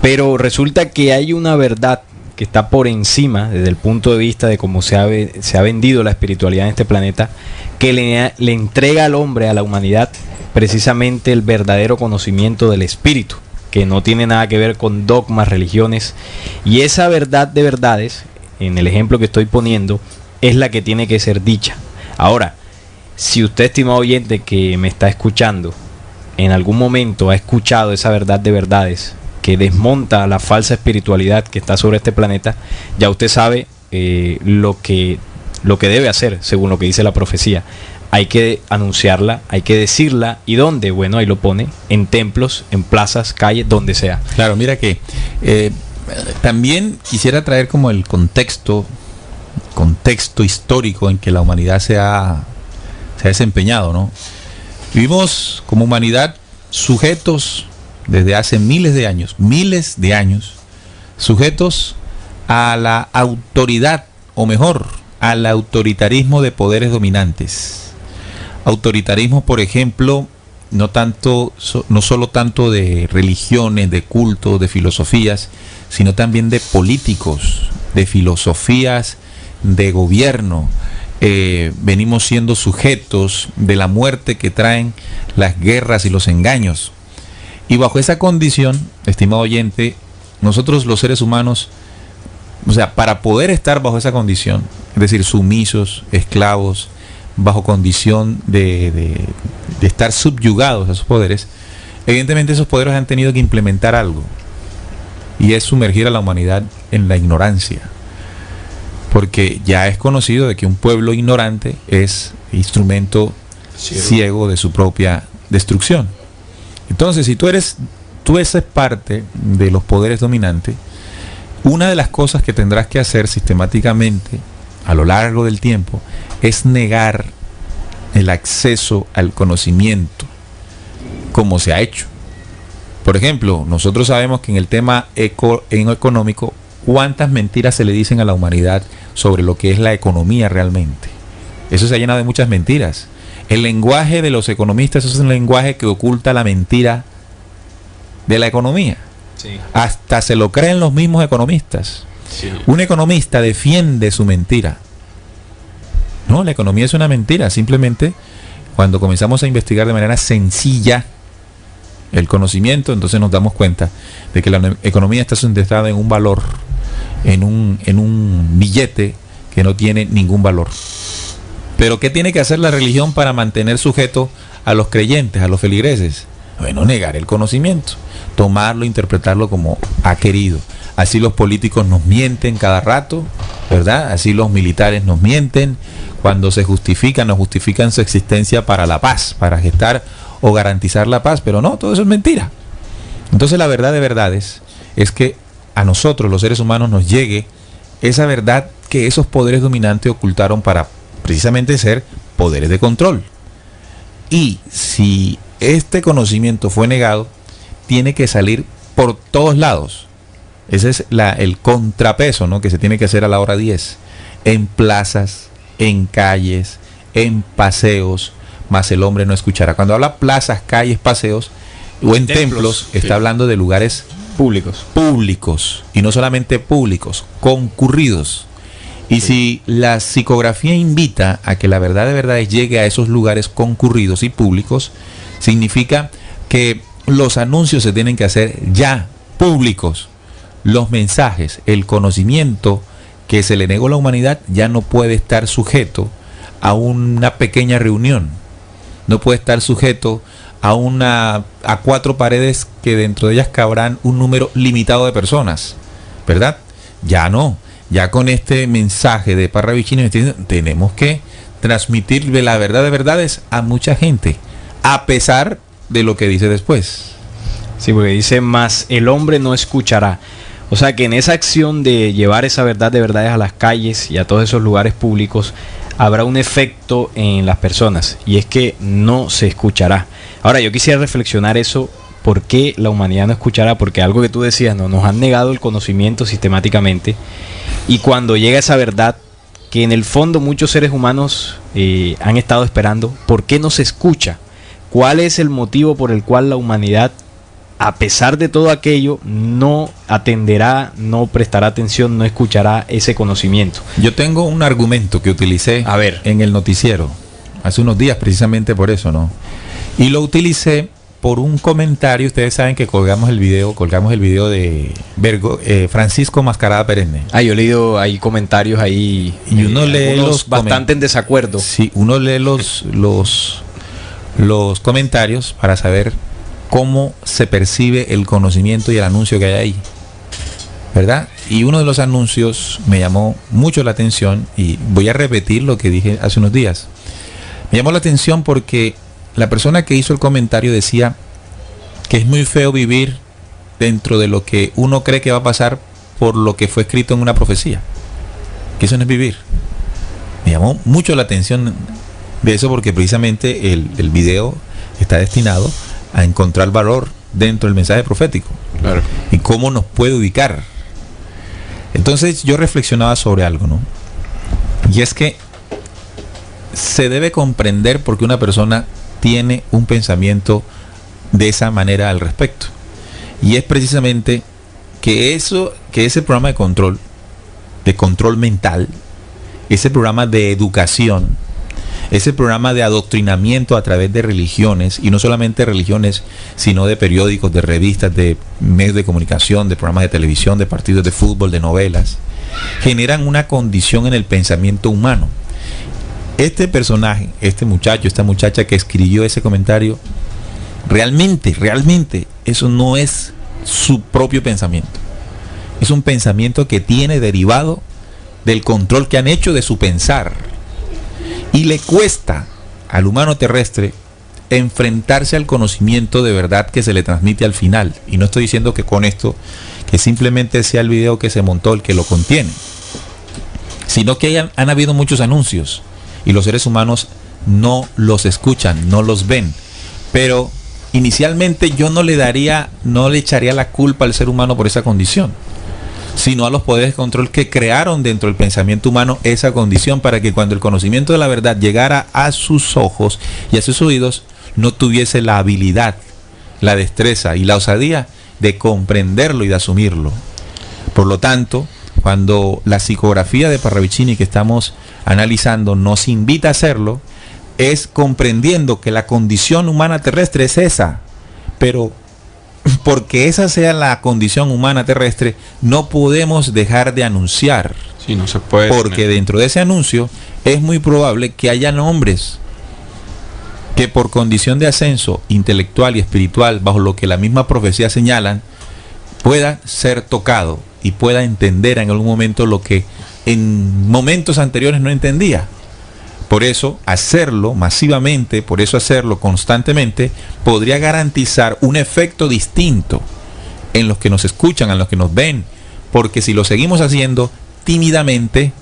Pero resulta que hay una verdad que está por encima, desde el punto de vista de cómo se ha vendido la espiritualidad en este planeta, que le entrega al hombre, a la humanidad, precisamente el verdadero conocimiento del espíritu, que no tiene nada que ver con dogmas, religiones. Y esa verdad de verdades, en el ejemplo que estoy poniendo, es la que tiene que ser dicha. Ahora, si usted, estimado oyente que me está escuchando, en algún momento ha escuchado esa verdad de verdades que desmonta la falsa espiritualidad que está sobre este planeta, ya usted sabe lo que debe hacer según lo que dice la profecía. Hay que anunciarla, hay que decirla. ¿Y dónde? Bueno, ahí lo pone, en templos, en plazas, calles, donde sea. Claro, mira que también quisiera traer como el contexto histórico en que la humanidad se ha desempeñado, ¿no? Vivimos como humanidad sujetos desde hace miles de años, sujetos a la autoridad, o mejor, al autoritarismo de poderes dominantes. Autoritarismo, por ejemplo, no solo tanto de religiones, de cultos, de filosofías, sino también de políticos, de filosofías de gobierno, venimos siendo sujetos de la muerte que traen las guerras y los engaños. Y bajo esa condición, estimado oyente, nosotros los seres humanos, o sea, para poder estar bajo esa condición, es decir, sumisos, esclavos, bajo condición de estar subyugados a esos poderes, evidentemente esos poderes han tenido que implementar algo, y es sumergir a la humanidad en la ignorancia, porque ya es conocido de que un pueblo ignorante es instrumento ciego de su propia destrucción. Entonces, si tú eres parte de los poderes dominantes, una de las cosas que tendrás que hacer sistemáticamente a lo largo del tiempo es negar el acceso al conocimiento, como se ha hecho. Por ejemplo, nosotros sabemos que en el tema económico, cuántas mentiras se le dicen a la humanidad sobre lo que es la economía realmente. Eso se ha llenado de muchas mentiras. El lenguaje de los economistas es un lenguaje que oculta la mentira de la economía. Sí. Hasta se lo creen los mismos economistas. Sí. Un economista defiende su mentira. No, la economía es una mentira. Simplemente cuando comenzamos a investigar de manera sencilla el conocimiento, entonces nos damos cuenta de que la economía está sustentada en un valor, en un billete que no tiene ningún valor. Pero ¿qué tiene que hacer la religión para mantener sujeto a los creyentes, a los feligreses? Bueno, negar el conocimiento, tomarlo, interpretarlo como ha querido. Así los políticos nos mienten cada rato, ¿verdad? Así los militares nos mienten. Cuando se justifican, nos justifican su existencia para la paz, para gestar o garantizar la paz, pero no, todo eso es mentira. Entonces la verdad de verdades es que a nosotros, los seres humanos, nos llegue esa verdad que esos poderes dominantes ocultaron para precisamente ser poderes de control. Y si este conocimiento fue negado, tiene que salir por todos lados. Ese es el contrapeso, ¿no?, que se tiene que hacer a la hora 10. En plazas, en calles, en paseos, más el hombre no escuchará. Cuando habla plazas, calles, paseos o en templos, está hablando de lugares públicos, y no solamente públicos, concurridos. Y si la psicografía invita a que la verdad de verdades llegue a esos lugares concurridos y públicos, significa que los anuncios se tienen que hacer ya públicos. Los mensajes, el conocimiento que se le negó a la humanidad ya no puede estar sujeto a una pequeña reunión. No puede estar sujeto a 4 paredes que dentro de ellas cabrán un número limitado de personas, ¿verdad? Ya no. Ya con este mensaje de Parravicini tenemos que transmitirle la verdad de verdades a mucha gente, a pesar de lo que dice después. Sí, porque dice más el hombre no escuchará. O sea que en esa acción de llevar esa verdad de verdades a las calles y a todos esos lugares públicos, habrá un efecto en las personas, y es que no se escuchará. Ahora yo quisiera reflexionar eso. ¿Por qué la humanidad no escuchará? Porque algo que tú decías, ¿no?, nos han negado el conocimiento sistemáticamente, y cuando llega esa verdad que en el fondo muchos seres humanos han estado esperando, ¿por qué no se escucha? ¿Cuál es el motivo por el cual la humanidad, a pesar de todo aquello, no atenderá, no prestará atención, no escuchará ese conocimiento? Yo tengo un argumento que utilicé en el noticiero hace unos días precisamente por eso, ¿no? Y lo utilicé por un comentario. Ustedes saben que colgamos el video de Francisco Mascarada Perenne. Yo he leído ahí comentarios ahí, y uno lee los bastante en desacuerdo. Sí, uno lee los comentarios para saber cómo se percibe el conocimiento y el anuncio que hay ahí, ¿verdad? Y uno de los anuncios me llamó mucho la atención, y voy a repetir lo que dije hace unos días. Me llamó la atención porque la persona que hizo el comentario decía que es muy feo vivir dentro de lo que uno cree que va a pasar por lo que fue escrito en una profecía. Que eso no es vivir. Me llamó mucho la atención de eso, porque precisamente el video está destinado a encontrar valor dentro del mensaje profético. Claro. Y cómo nos puede ubicar. Entonces yo reflexionaba sobre algo, ¿no? Y es que se debe comprender por qué una persona tiene un pensamiento de esa manera al respecto. Y es precisamente que ese programa de control mental, ese programa de educación, ese programa de adoctrinamiento a través de religiones, y no solamente religiones, sino de periódicos, de revistas, de medios de comunicación, de programas de televisión, de partidos de fútbol, de novelas, generan una condición en el pensamiento humano. Este personaje, este muchacho, esta muchacha que escribió ese comentario, realmente eso no es su propio pensamiento. Es un pensamiento que tiene derivado del control que han hecho de su pensar. Y le cuesta al humano terrestre enfrentarse al conocimiento de verdad que se le transmite al final. Y no estoy diciendo que con esto, que simplemente sea el video que se montó el que lo contiene, sino que han habido muchos anuncios y los seres humanos no los escuchan, no los ven. Pero inicialmente yo no le echaría la culpa al ser humano por esa condición, sino a los poderes de control que crearon dentro del pensamiento humano esa condición para que cuando el conocimiento de la verdad llegara a sus ojos y a sus oídos, no tuviese la habilidad, la destreza y la osadía de comprenderlo y de asumirlo. Por lo tanto, cuando la psicografía de Parravicini que estamos analizando nos invita a hacerlo, es comprendiendo que la condición humana terrestre es esa, pero porque esa sea la condición humana terrestre, no podemos dejar de anunciar. Sí, no se puede. Porque dentro de ese anuncio es muy probable que hayan hombres que por condición de ascenso intelectual y espiritual, bajo lo que la misma profecía señalan, pueda ser tocado y pueda entender en algún momento lo que en momentos anteriores no entendía. Por eso hacerlo masivamente, por eso hacerlo constantemente, podría garantizar un efecto distinto en los que nos escuchan, en los que nos ven, porque si lo seguimos haciendo tímidamente,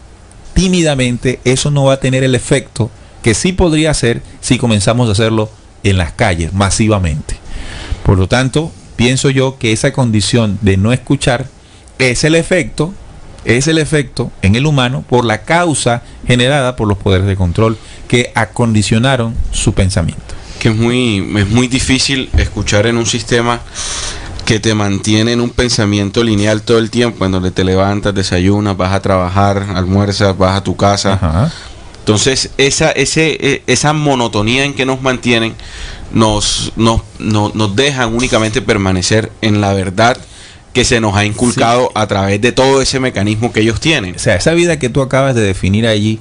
eso no va a tener el efecto que sí podría hacer si comenzamos a hacerlo en las calles, masivamente. Por lo tanto, pienso yo que esa condición de no escuchar es el efecto en el humano por la causa generada por los poderes de control que acondicionaron su pensamiento. Que es muy difícil escuchar en un sistema que te mantiene en un pensamiento lineal todo el tiempo, en donde te levantas, desayunas, vas a trabajar, almuerzas, vas a tu casa. Ajá. Entonces esa monotonía en que nos mantienen nos dejan únicamente permanecer en la verdad que se nos ha inculcado a través de todo ese mecanismo que ellos tienen. O sea, esa vida que tú acabas de definir allí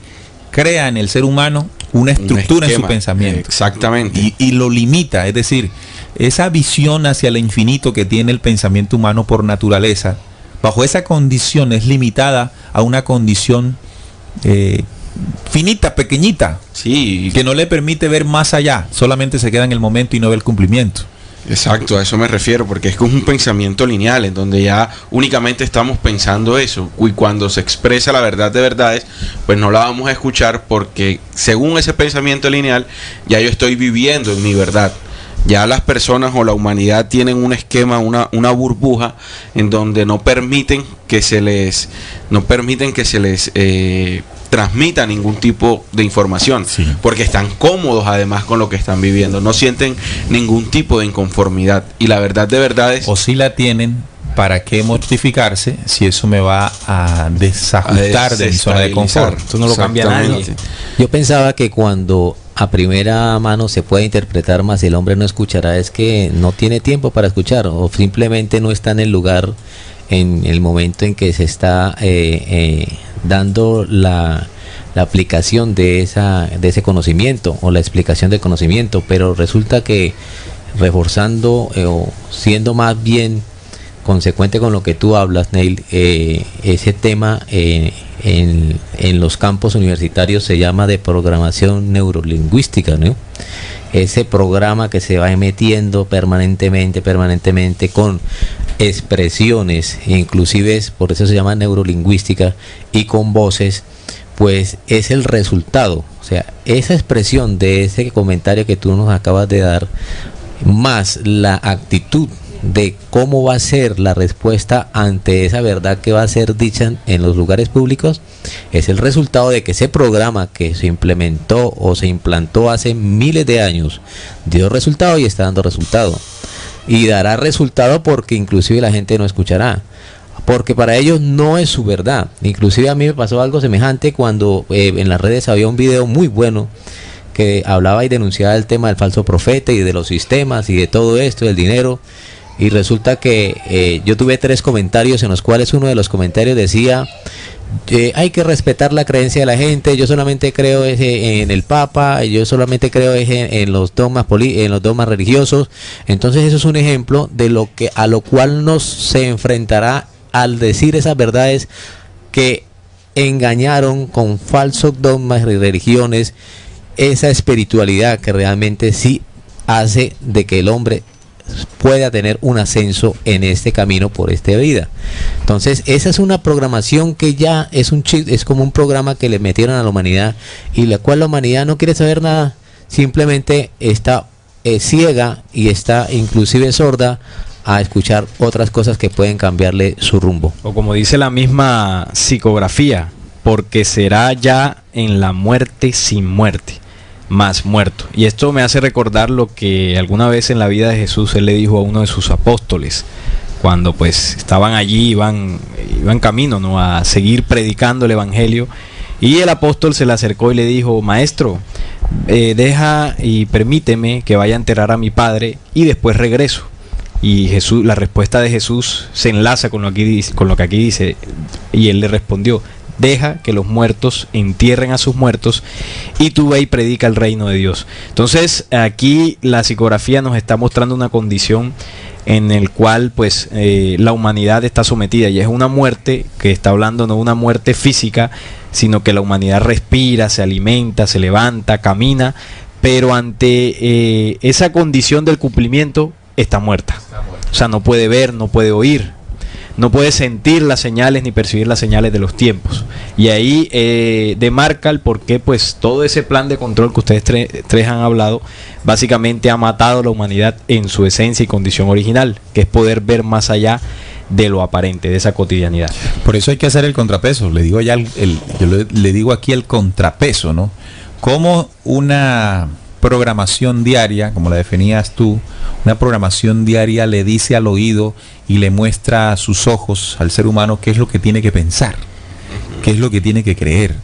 crea en el ser humano una estructura en su pensamiento. Exactamente. Y lo limita, es decir, esa visión hacia el infinito que tiene el pensamiento humano por naturaleza, bajo esa condición es limitada a una condición finita, pequeñita, sí, que no le permite ver más allá, solamente se queda en el momento y no ve el cumplimiento. Exacto, a eso me refiero, porque es que es un pensamiento lineal en donde ya únicamente estamos pensando eso, y cuando se expresa la verdad de verdades, pues no la vamos a escuchar, porque según ese pensamiento lineal ya yo estoy viviendo en mi verdad. Ya las personas o la humanidad tienen un esquema, una burbuja en donde no permiten que se les transmita ningún tipo de información, sí, porque están cómodos además con lo que están viviendo, no sienten ningún tipo de inconformidad, y la verdad de verdades, o si la tienen, ¿para qué mortificarse si eso me va a desajustar de mi zona de confort? Esto no lo cambia nadie. Yo pensaba que cuando a primera mano se puede interpretar más el hombre no escuchará, es que no tiene tiempo para escuchar, o simplemente no está en el lugar, en el momento en que se está dando la aplicación de ese conocimiento o la explicación del conocimiento. Pero resulta que reforzando o siendo más bien consecuente con lo que tú hablas, Neil, ese tema en los campos universitarios se llama de programación neurolingüística, ¿no? Ese programa que se va metiendo permanentemente con expresiones, inclusive por eso se llama neurolingüística, y con voces, pues es el resultado. O sea, esa expresión de ese comentario que tú nos acabas de dar, más la actitud de cómo va a ser la respuesta ante esa verdad que va a ser dicha en los lugares públicos, es el resultado de que ese programa que se implementó o se implantó hace miles de años dio resultado y está dando resultado, y dará resultado porque inclusive la gente no escuchará. porque para ellos no es su verdad. Inclusive a mí me pasó algo semejante cuando en las redes había un video muy bueno que hablaba y denunciaba el tema del falso profeta y de los sistemas y de todo esto, del dinero, y resulta que yo tuve 3 comentarios en los cuales uno de los comentarios decía: hay que respetar la creencia de la gente, yo solamente creo en el Papa, yo solamente creo en los dogmas en los dogmas religiosos. Entonces eso es un ejemplo de lo que a lo cual nos se enfrentará al decir esas verdades que engañaron con falsos dogmas y religiones, esa espiritualidad que realmente sí hace de que el hombre pueda tener un ascenso en este camino por esta vida. Entonces esa es una programación que ya es un chip, es como un programa que le metieron a la humanidad, y la cual la humanidad no quiere saber nada, simplemente está ciega y está inclusive sorda a escuchar otras cosas que pueden cambiarle su rumbo. O como dice la misma psicografía, porque será ya en la muerte sin muerte, más muerto. Y esto me hace recordar lo que alguna vez en la vida de Jesús él le dijo a uno de sus apóstoles, cuando pues estaban allí, iban camino, ¿no?, a seguir predicando el evangelio, y el apóstol se le acercó y le dijo: maestro, deja y permíteme que vaya a enterrar a mi padre y después regreso. Y Jesús, la respuesta de Jesús se enlaza con lo que aquí dice, y él le respondió: deja que los muertos entierren a sus muertos y tú ve y predica el reino de Dios. Entonces aquí la psicografía nos está mostrando una condición en el cual pues la humanidad está sometida, y es una muerte que está hablando, no una muerte física, sino que la humanidad respira, se alimenta, se levanta, camina, pero ante esa condición del cumplimiento está muerta. O sea, no puede ver, no puede oír, no puede sentir las señales ni percibir las señales de los tiempos. Y ahí demarca el por qué pues todo ese plan de control que ustedes tres han hablado básicamente ha matado a la humanidad en su esencia y condición original, que es poder ver más allá de lo aparente, de esa cotidianidad. Por eso hay que hacer el contrapeso. Le digo ya le digo aquí el contrapeso, ¿no? Como una programación diaria, como la definías tú, una programación diaria le dice al oído y le muestra a sus ojos al ser humano qué es lo que tiene que pensar, qué es lo que tiene que creer,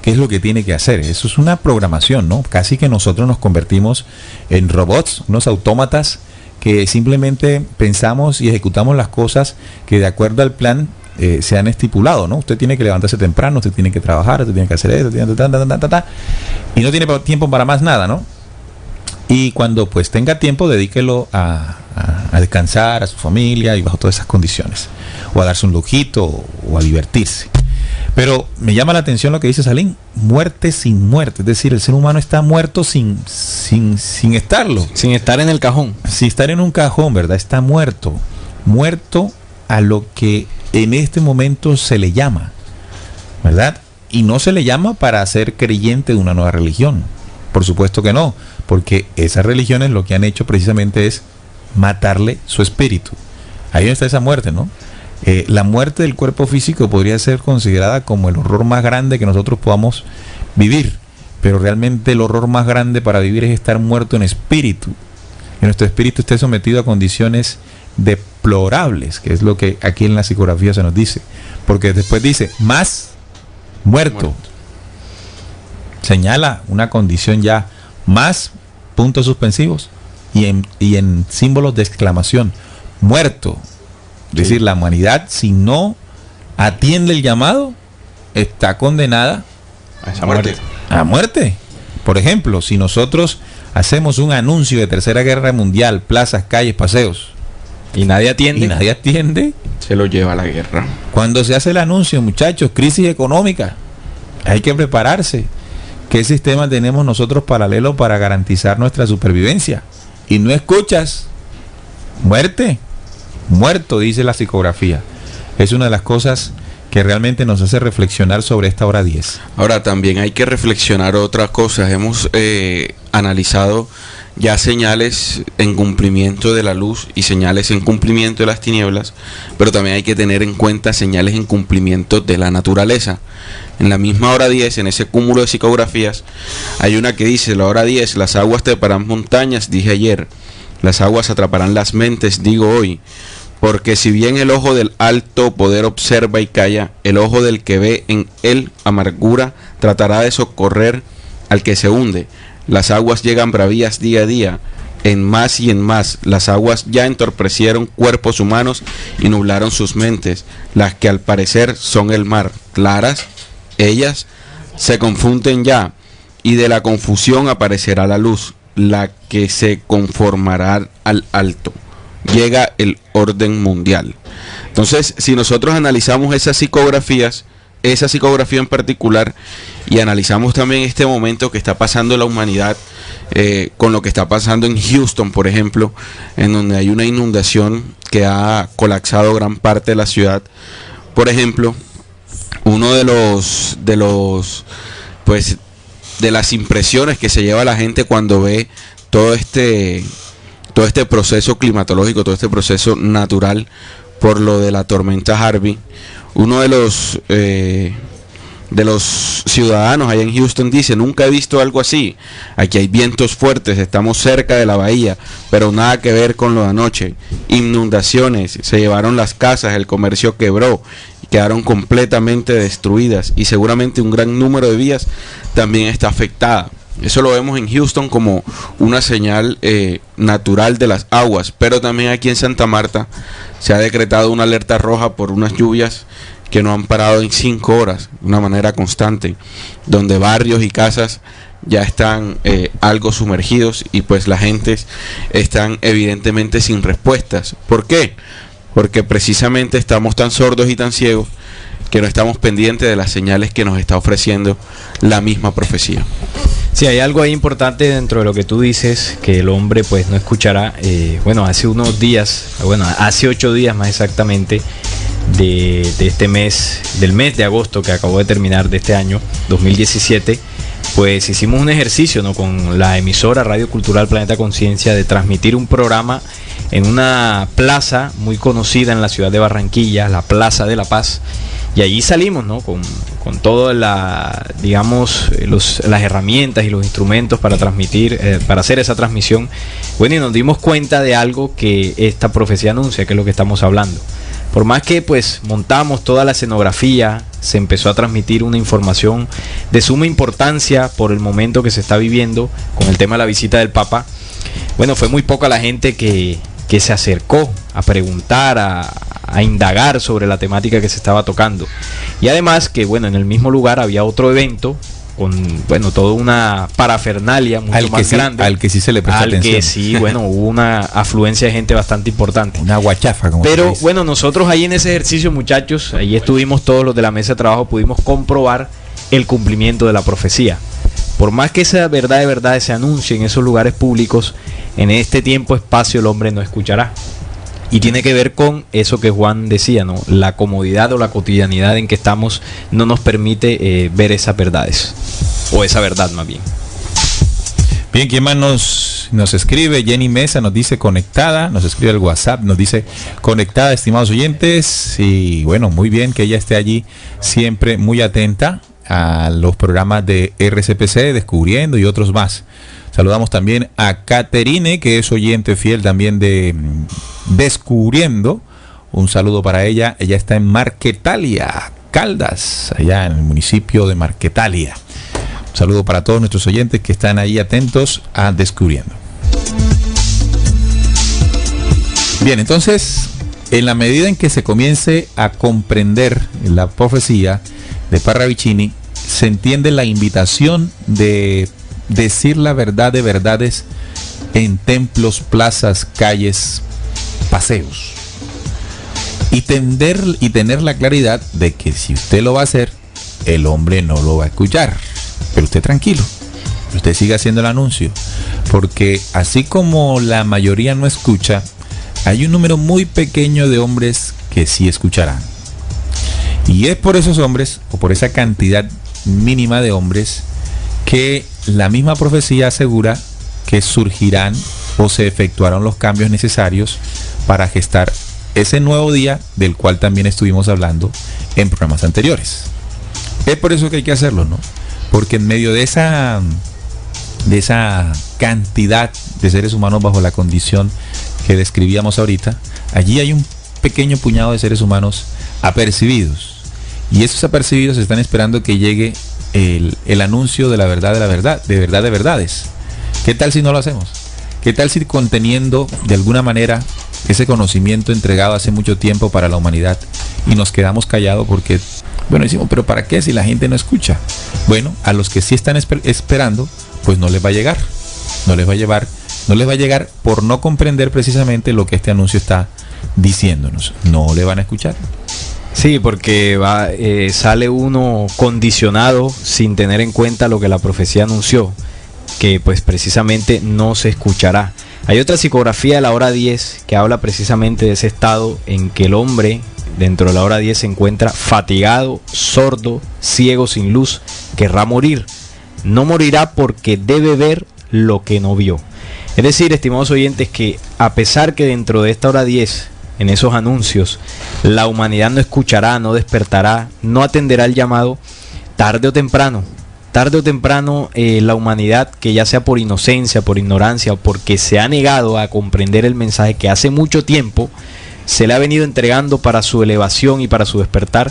qué es lo que tiene que hacer. Eso es una programación, ¿no? Casi que nosotros nos convertimos en robots, unos autómatas que simplemente pensamos y ejecutamos las cosas que de acuerdo al plan se han estipulado, ¿no? Usted tiene que levantarse temprano, usted tiene que trabajar, usted tiene que hacer eso, y no tiene tiempo para más nada, ¿no? Y cuando pues tenga tiempo, dedíquelo a descansar, a su familia y bajo todas esas condiciones, o a darse un lujito o a divertirse. Pero me llama la atención lo que dice Salim: muerte sin muerte, es decir, el ser humano está muerto sin estarlo, sin estar en el cajón, sin estar en un cajón, ¿verdad? Está muerto a lo que en este momento se le llama, ¿verdad? Y no se le llama para ser creyente de una nueva religión, por supuesto que no, porque esas religiones lo que han hecho precisamente es matarle su espíritu. Ahí está esa muerte, ¿no? La muerte del cuerpo físico podría ser considerada como el horror más grande que nosotros podamos vivir, pero realmente el horror más grande para vivir es estar muerto en espíritu, que nuestro espíritu esté sometido a condiciones deplorables, que es lo que aquí en la psicografía se nos dice, porque después dice más muerto. Señala una condición ya más, puntos suspensivos y en símbolos de exclamación: muerto. Es decir, la humanidad, si no atiende el llamado, está condenada a esa muerte. A muerte. Por ejemplo, si nosotros hacemos un anuncio de Tercera Guerra Mundial, plazas, calles, paseos, y nadie atiende, se lo lleva a la guerra. Cuando se hace el anuncio, muchachos, crisis económica, hay que prepararse. ¿Qué sistema tenemos nosotros paralelo para garantizar nuestra supervivencia? Y no escuchas, muerte. Muerto, dice la psicografía. Es una de las cosas que realmente nos hace reflexionar sobre esta hora 10. Ahora también hay que reflexionar otras cosas. Hemos analizado ya señales en cumplimiento de la luz y señales en cumplimiento de las tinieblas, pero también hay que tener en cuenta señales en cumplimiento de la naturaleza. En la misma hora 10, en ese cúmulo de psicografías, hay una que dice: la hora 10, las aguas treparán montañas, dije ayer, las aguas atraparán las mentes, digo hoy. Porque si bien el ojo del alto poder observa y calla, el ojo del que ve en él amargura tratará de socorrer al que se hunde. Las aguas llegan bravías día a día, en más y en más. Las aguas ya entorpecieron cuerpos humanos y nublaron sus mentes, las que al parecer son el mar, claras, ellas se confunden ya, y de la confusión aparecerá la luz, la que se conformará al alto. Llega el orden mundial. Entonces, si nosotros analizamos esas psicografías, esa psicografía en particular, y analizamos también este momento que está pasando la humanidad, con lo que está pasando en Houston, por ejemplo, en donde hay una inundación que ha colapsado gran parte de la ciudad. Por ejemplo, uno de las impresiones que se lleva la gente cuando ve todo este proceso climatológico, todo este proceso natural por lo de la tormenta Harvey. Uno de los ciudadanos allá en Houston dice: nunca he visto algo así. Aquí hay vientos fuertes, estamos cerca de la bahía, pero nada que ver con lo de anoche. Inundaciones, se llevaron las casas, el comercio quebró, quedaron completamente destruidas, y seguramente un gran número de vías también está afectada. Eso lo vemos en Houston como una señal natural de las aguas, pero también aquí en Santa Marta se ha decretado una alerta roja por unas lluvias que no han parado en 5 horas, de una manera constante, donde barrios y casas ya están algo sumergidos, y pues la gente están evidentemente sin respuestas. ¿Por qué? Porque precisamente estamos tan sordos y tan ciegos que no estamos pendientes de las señales que nos está ofreciendo la misma profecía. Sí, hay algo ahí importante dentro de lo que tú dices, que el hombre pues no escuchará. Hace unos días, hace 8 días más exactamente, de este mes, del mes de agosto que acabó de terminar de este año 2017, pues hicimos un ejercicio, ¿no?, con la emisora Radio Cultural Planeta Conciencia, de transmitir un programa en una plaza muy conocida en la ciudad de Barranquilla, la Plaza de la Paz. Y allí salimos, ¿no?, con todas las herramientas y los instrumentos para transmitir, para hacer esa transmisión. Bueno, y nos dimos cuenta de algo que esta profecía anuncia, que es lo que estamos hablando. Por más que pues montamos toda la escenografía, se empezó a transmitir una información de suma importancia por el momento que se está viviendo con el tema de la visita del Papa. Bueno, fue muy poca la gente que se acercó a preguntar, a indagar sobre la temática que se estaba tocando. Y además que en el mismo lugar había otro evento con toda una parafernalia mucho más grande, al que sí se le prestó atención. Al que sí, hubo una afluencia de gente bastante importante. Una guachafa, como pero nosotros ahí en ese ejercicio, muchachos, ahí estuvimos todos los de la mesa de trabajo, pudimos comprobar el cumplimiento de la profecía. Por más que esa verdad de verdad se anuncie en esos lugares públicos, en este tiempo espacio el hombre no escuchará. Y tiene que ver con eso que Juan decía, ¿no? La comodidad o la cotidianidad en que estamos no nos permite ver esas verdades, o esa verdad más bien. Bien, ¿quién más nos escribe? Jenny Mesa nos dice conectada, nos escribe el WhatsApp, nos dice conectada, estimados oyentes. Y muy bien que ella esté allí, siempre muy atenta a los programas de RCPC, Descubriendo y otros más. Saludamos también a Caterine, que es oyente fiel también de Descubriendo. Un saludo para ella. Ella está en Marquetalia, Caldas, allá en el municipio de Marquetalia. Un saludo para todos nuestros oyentes que están ahí atentos a Descubriendo. Bien, entonces, en la medida en que se comience a comprender la profecía de Parravicini, se entiende la invitación de decir la verdad de verdades en templos, plazas, calles, paseos, y tener la claridad de que si usted lo va a hacer, el hombre no lo va a escuchar. Pero usted tranquilo, usted siga haciendo el anuncio, porque así como la mayoría no escucha, hay un número muy pequeño de hombres que sí escucharán. Y es por esos hombres, o por esa cantidad mínima de hombres, que la misma profecía asegura que surgirán o se efectuarán los cambios necesarios para gestar ese nuevo día del cual también estuvimos hablando en programas anteriores. Es por eso que hay que hacerlo, ¿no? Porque en medio de esa cantidad de seres humanos bajo la condición que describíamos ahorita, allí hay pequeño puñado de seres humanos apercibidos. Y esos apercibidos están esperando que llegue el anuncio de la verdad, de verdades. ¿Qué tal si no lo hacemos? ¿Qué tal si conteniendo de alguna manera ese conocimiento entregado hace mucho tiempo para la humanidad y nos quedamos callados porque, bueno, decimos, pero ¿para qué si la gente no escucha? Bueno, a los que sí están esperando, pues no les va a llegar, no les va a llegar por no comprender precisamente lo que este anuncio está diciéndonos. No le van a escuchar. Sí, porque sale uno condicionado sin tener en cuenta lo que la profecía anunció, que pues precisamente no se escuchará. Hay otra psicografía de la hora 10 que habla precisamente de ese estado en que el hombre dentro de la hora 10 se encuentra fatigado, sordo, ciego, sin luz, querrá morir. No morirá porque debe ver lo que no vio. Es decir, estimados oyentes, que a pesar que dentro de esta hora 10, en esos anuncios, la humanidad no escuchará, no despertará, no atenderá el llamado, tarde o temprano, la humanidad, que ya sea por inocencia, por ignorancia o porque se ha negado a comprender el mensaje que hace mucho tiempo se le ha venido entregando para su elevación y para su despertar,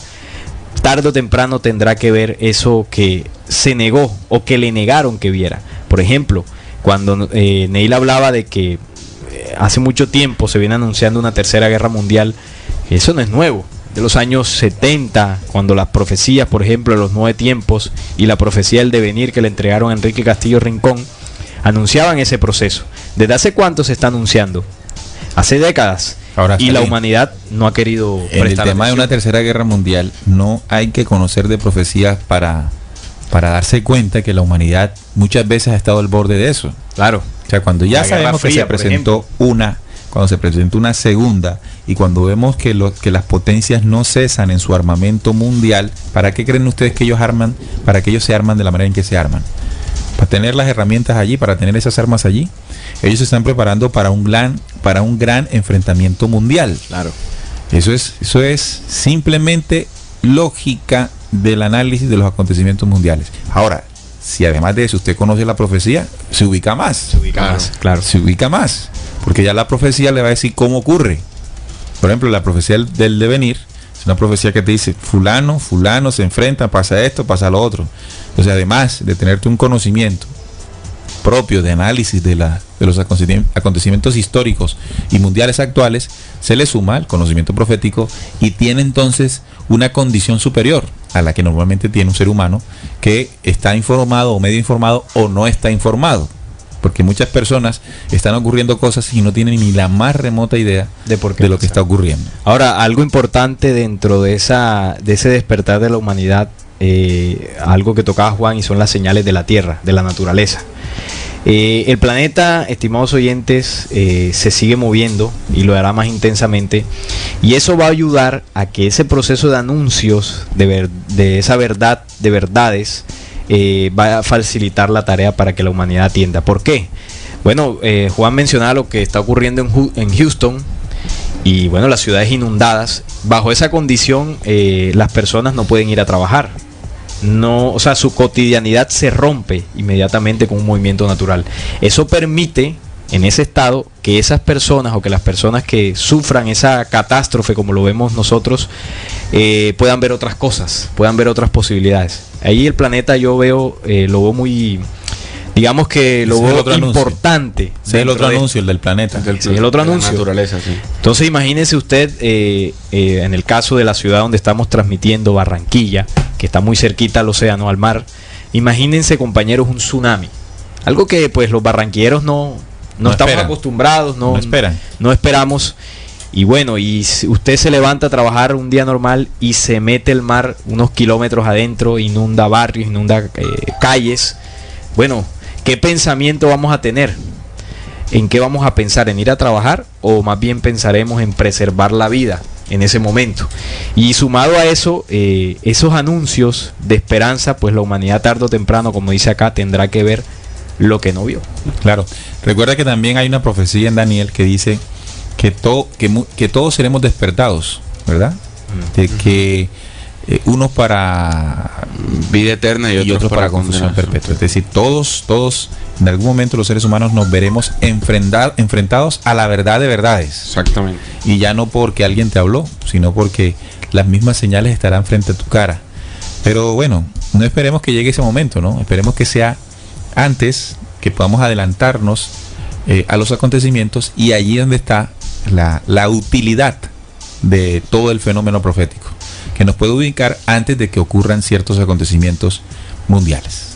tarde o temprano tendrá que ver eso que se negó o que le negaron que viera. Por ejemplo, cuando Neil hablaba de que hace mucho tiempo se viene anunciando una tercera guerra mundial, eso no es nuevo. De los años 70, cuando las profecías, por ejemplo, de los 9 tiempos y la profecía del devenir que le entregaron a Enrique Castillo Rincón, anunciaban ese proceso. ¿Desde hace cuánto se está anunciando? Hace décadas. Ahora, y la humanidad no ha querido prestar atención. En el tema de una tercera guerra mundial, no hay que conocer de profecías para darse cuenta que la humanidad muchas veces ha estado al borde de eso. Claro. O sea, cuando ya sabemos que se presentó cuando se presentó una segunda, y cuando vemos que las potencias no cesan en su armamento mundial, ¿para qué creen ustedes que ellos arman? Para que ellos se arman de la manera en que se arman. Para tener las herramientas allí, para tener esas armas allí. Ellos se están preparando para un gran enfrentamiento mundial. Claro. Eso es simplemente lógica del análisis de los acontecimientos mundiales. Ahora, si además de eso usted conoce la profecía, se ubica más. Claro. Se ubica más. Porque ya la profecía le va a decir cómo ocurre. Por ejemplo, la profecía del devenir es una profecía que te dice, fulano se enfrenta, pasa esto, pasa lo otro. Entonces, además de tenerte un conocimiento propio de análisis de los acontecimientos históricos y mundiales actuales, se le suma el conocimiento profético y tiene entonces una condición superior a la que normalmente tiene un ser humano que está informado o medio informado o no está informado. Porque muchas personas están ocurriendo cosas y no tienen ni la más remota idea de lo que está ocurriendo. Ahora, algo importante dentro de ese despertar de la humanidad, algo que tocaba Juan, y son las señales de la tierra, de la naturaleza. El planeta, estimados oyentes, se sigue moviendo y lo hará más intensamente, y eso va a ayudar a que ese proceso de anuncios de esa verdad, de verdades, va a facilitar la tarea para que la humanidad atienda. ¿Por qué? Bueno, Juan mencionaba lo que está ocurriendo en Houston, y bueno, las ciudades inundadas. Bajo esa condición, las personas no pueden ir a trabajar. No, o sea, su cotidianidad se rompe inmediatamente con un movimiento natural. Eso permite, en ese estado, que esas personas, o que las personas que sufran esa catástrofe como lo vemos nosotros, puedan ver otras cosas, puedan ver otras posibilidades. Ahí el planeta yo lo veo muy, digamos que lo veo importante. Es el otro anuncio, el del planeta. Sí, el otro anuncio. Naturaleza, sí. Entonces imagínese usted, en el caso de la ciudad donde estamos transmitiendo, Barranquilla, que está muy cerquita al océano, al mar. Imagínense, compañeros, un tsunami. Algo que pues los barranquilleros no estamos acostumbrados, no esperamos. Y bueno, y si usted se levanta a trabajar un día normal y se mete el mar unos kilómetros adentro, inunda barrios, inunda calles. Bueno, ¿qué pensamiento vamos a tener? ¿En qué vamos a pensar? ¿En ir a trabajar? ¿O más bien pensaremos en preservar la vida en ese momento? Y sumado a eso, esos anuncios de esperanza, pues la humanidad tarde o temprano, como dice acá, tendrá que ver lo que no vio. Claro. Recuerda que también hay una profecía en Daniel que dice que todos seremos despertados, ¿verdad? De que unos para vida eterna y otros para confusión perpetua. Es decir, todos en algún momento los seres humanos nos veremos enfrentados a la verdad de verdades. Exactamente. Y ya no porque alguien te habló, sino porque las mismas señales estarán frente a tu cara. Pero bueno, no esperemos que llegue ese momento, ¿no? Esperemos que sea antes, que podamos adelantarnos a los acontecimientos, y allí donde está la utilidad de todo el fenómeno profético, que nos puede ubicar antes de que ocurran ciertos acontecimientos mundiales.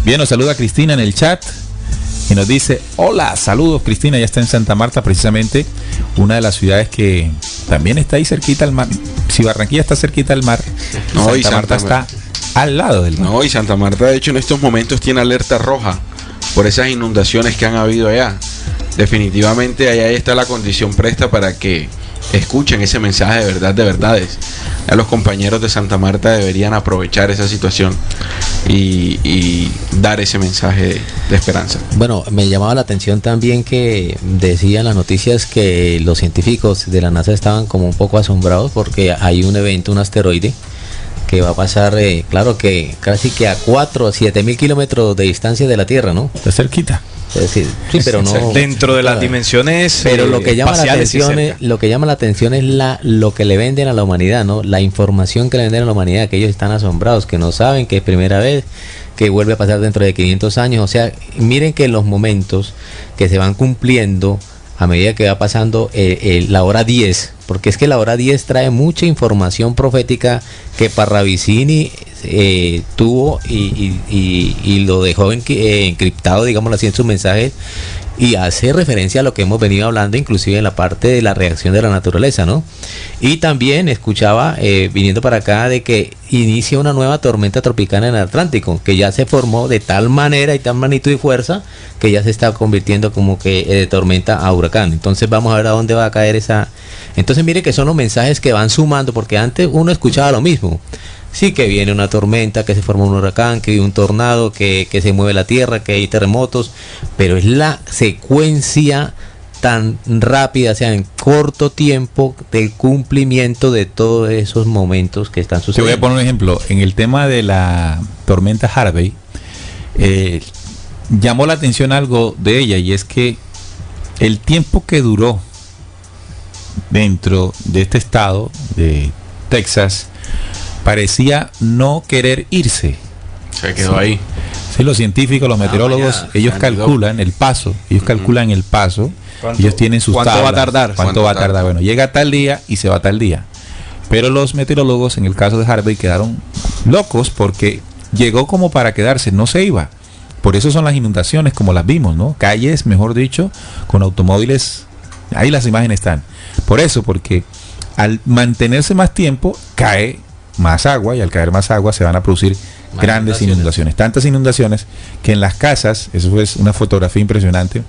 Bien, nos saluda Cristina en el chat y nos dice: hola, saludos Cristina, ya está en Santa Marta, precisamente una de las ciudades que también está ahí cerquita al mar. Si Barranquilla está cerquita al mar, no, Santa Marta está al lado del mar. No, y Santa Marta de hecho en estos momentos tiene alerta roja por esas inundaciones que han habido allá. Definitivamente allá está la condición presta para que escuchen ese mensaje de verdad de verdades. A los compañeros de Santa Marta deberían aprovechar esa situación y dar ese mensaje de esperanza. Bueno, me llamaba la atención también que decían las noticias que los científicos de la NASA estaban como un poco asombrados porque hay un evento, un asteroide que va a pasar, claro que casi que a 4 o 7 mil kilómetros de distancia de la Tierra, ¿no? Está cerquita. Es decir, sí, pero no dentro de las dimensiones. Pero lo que llama la atención es lo que le venden a la humanidad, ¿no? La información que le venden a la humanidad, que ellos están asombrados, que no saben que es primera vez, que vuelve a pasar dentro de 500 años. O sea, miren que los momentos que se van cumpliendo a medida que va pasando la hora 10, porque es que la hora 10 trae mucha información profética que Parravicini tuvo y lo dejó encriptado, digámoslo así, en sus mensajes, y hace referencia a lo que hemos venido hablando, inclusive en la parte de la reacción de la naturaleza, ¿no? Y también escuchaba, viniendo para acá, de que inicia una nueva tormenta tropical en el Atlántico, que ya se formó de tal manera y tal magnitud y fuerza, que ya se está convirtiendo como que de tormenta a huracán. Entonces vamos a ver a dónde va a caer esa. Entonces mire que son los mensajes que van sumando, porque antes uno escuchaba lo mismo. Sí, que viene una tormenta, que se forma un huracán, que hay un tornado, que se mueve la tierra, que hay terremotos, pero es la secuencia tan rápida, o sea, en corto tiempo, del cumplimiento de todos esos momentos que están sucediendo. Te voy a poner un ejemplo. En el tema de la tormenta Harvey, llamó la atención algo de ella, y es que el tiempo que duró dentro de este estado de Texas parecía no querer irse. Se quedó ahí. Sí, los científicos, los meteorólogos, ellos calculan el paso, ellos tienen sus tablas. ¿Cuánto va a tardar? ¿Cuánto va a tardar? Bueno, llega tal día y se va tal día. Pero los meteorólogos, en el caso de Harvey, quedaron locos porque llegó como para quedarse, no se iba. Por eso son las inundaciones como las vimos, ¿no? Calles, mejor dicho, con automóviles, ahí las imágenes están. Por eso, porque al mantenerse más tiempo, cae más agua, y al caer más agua se van a producir grandes inundaciones. Tantas inundaciones que en las casas, eso es una fotografía impresionante,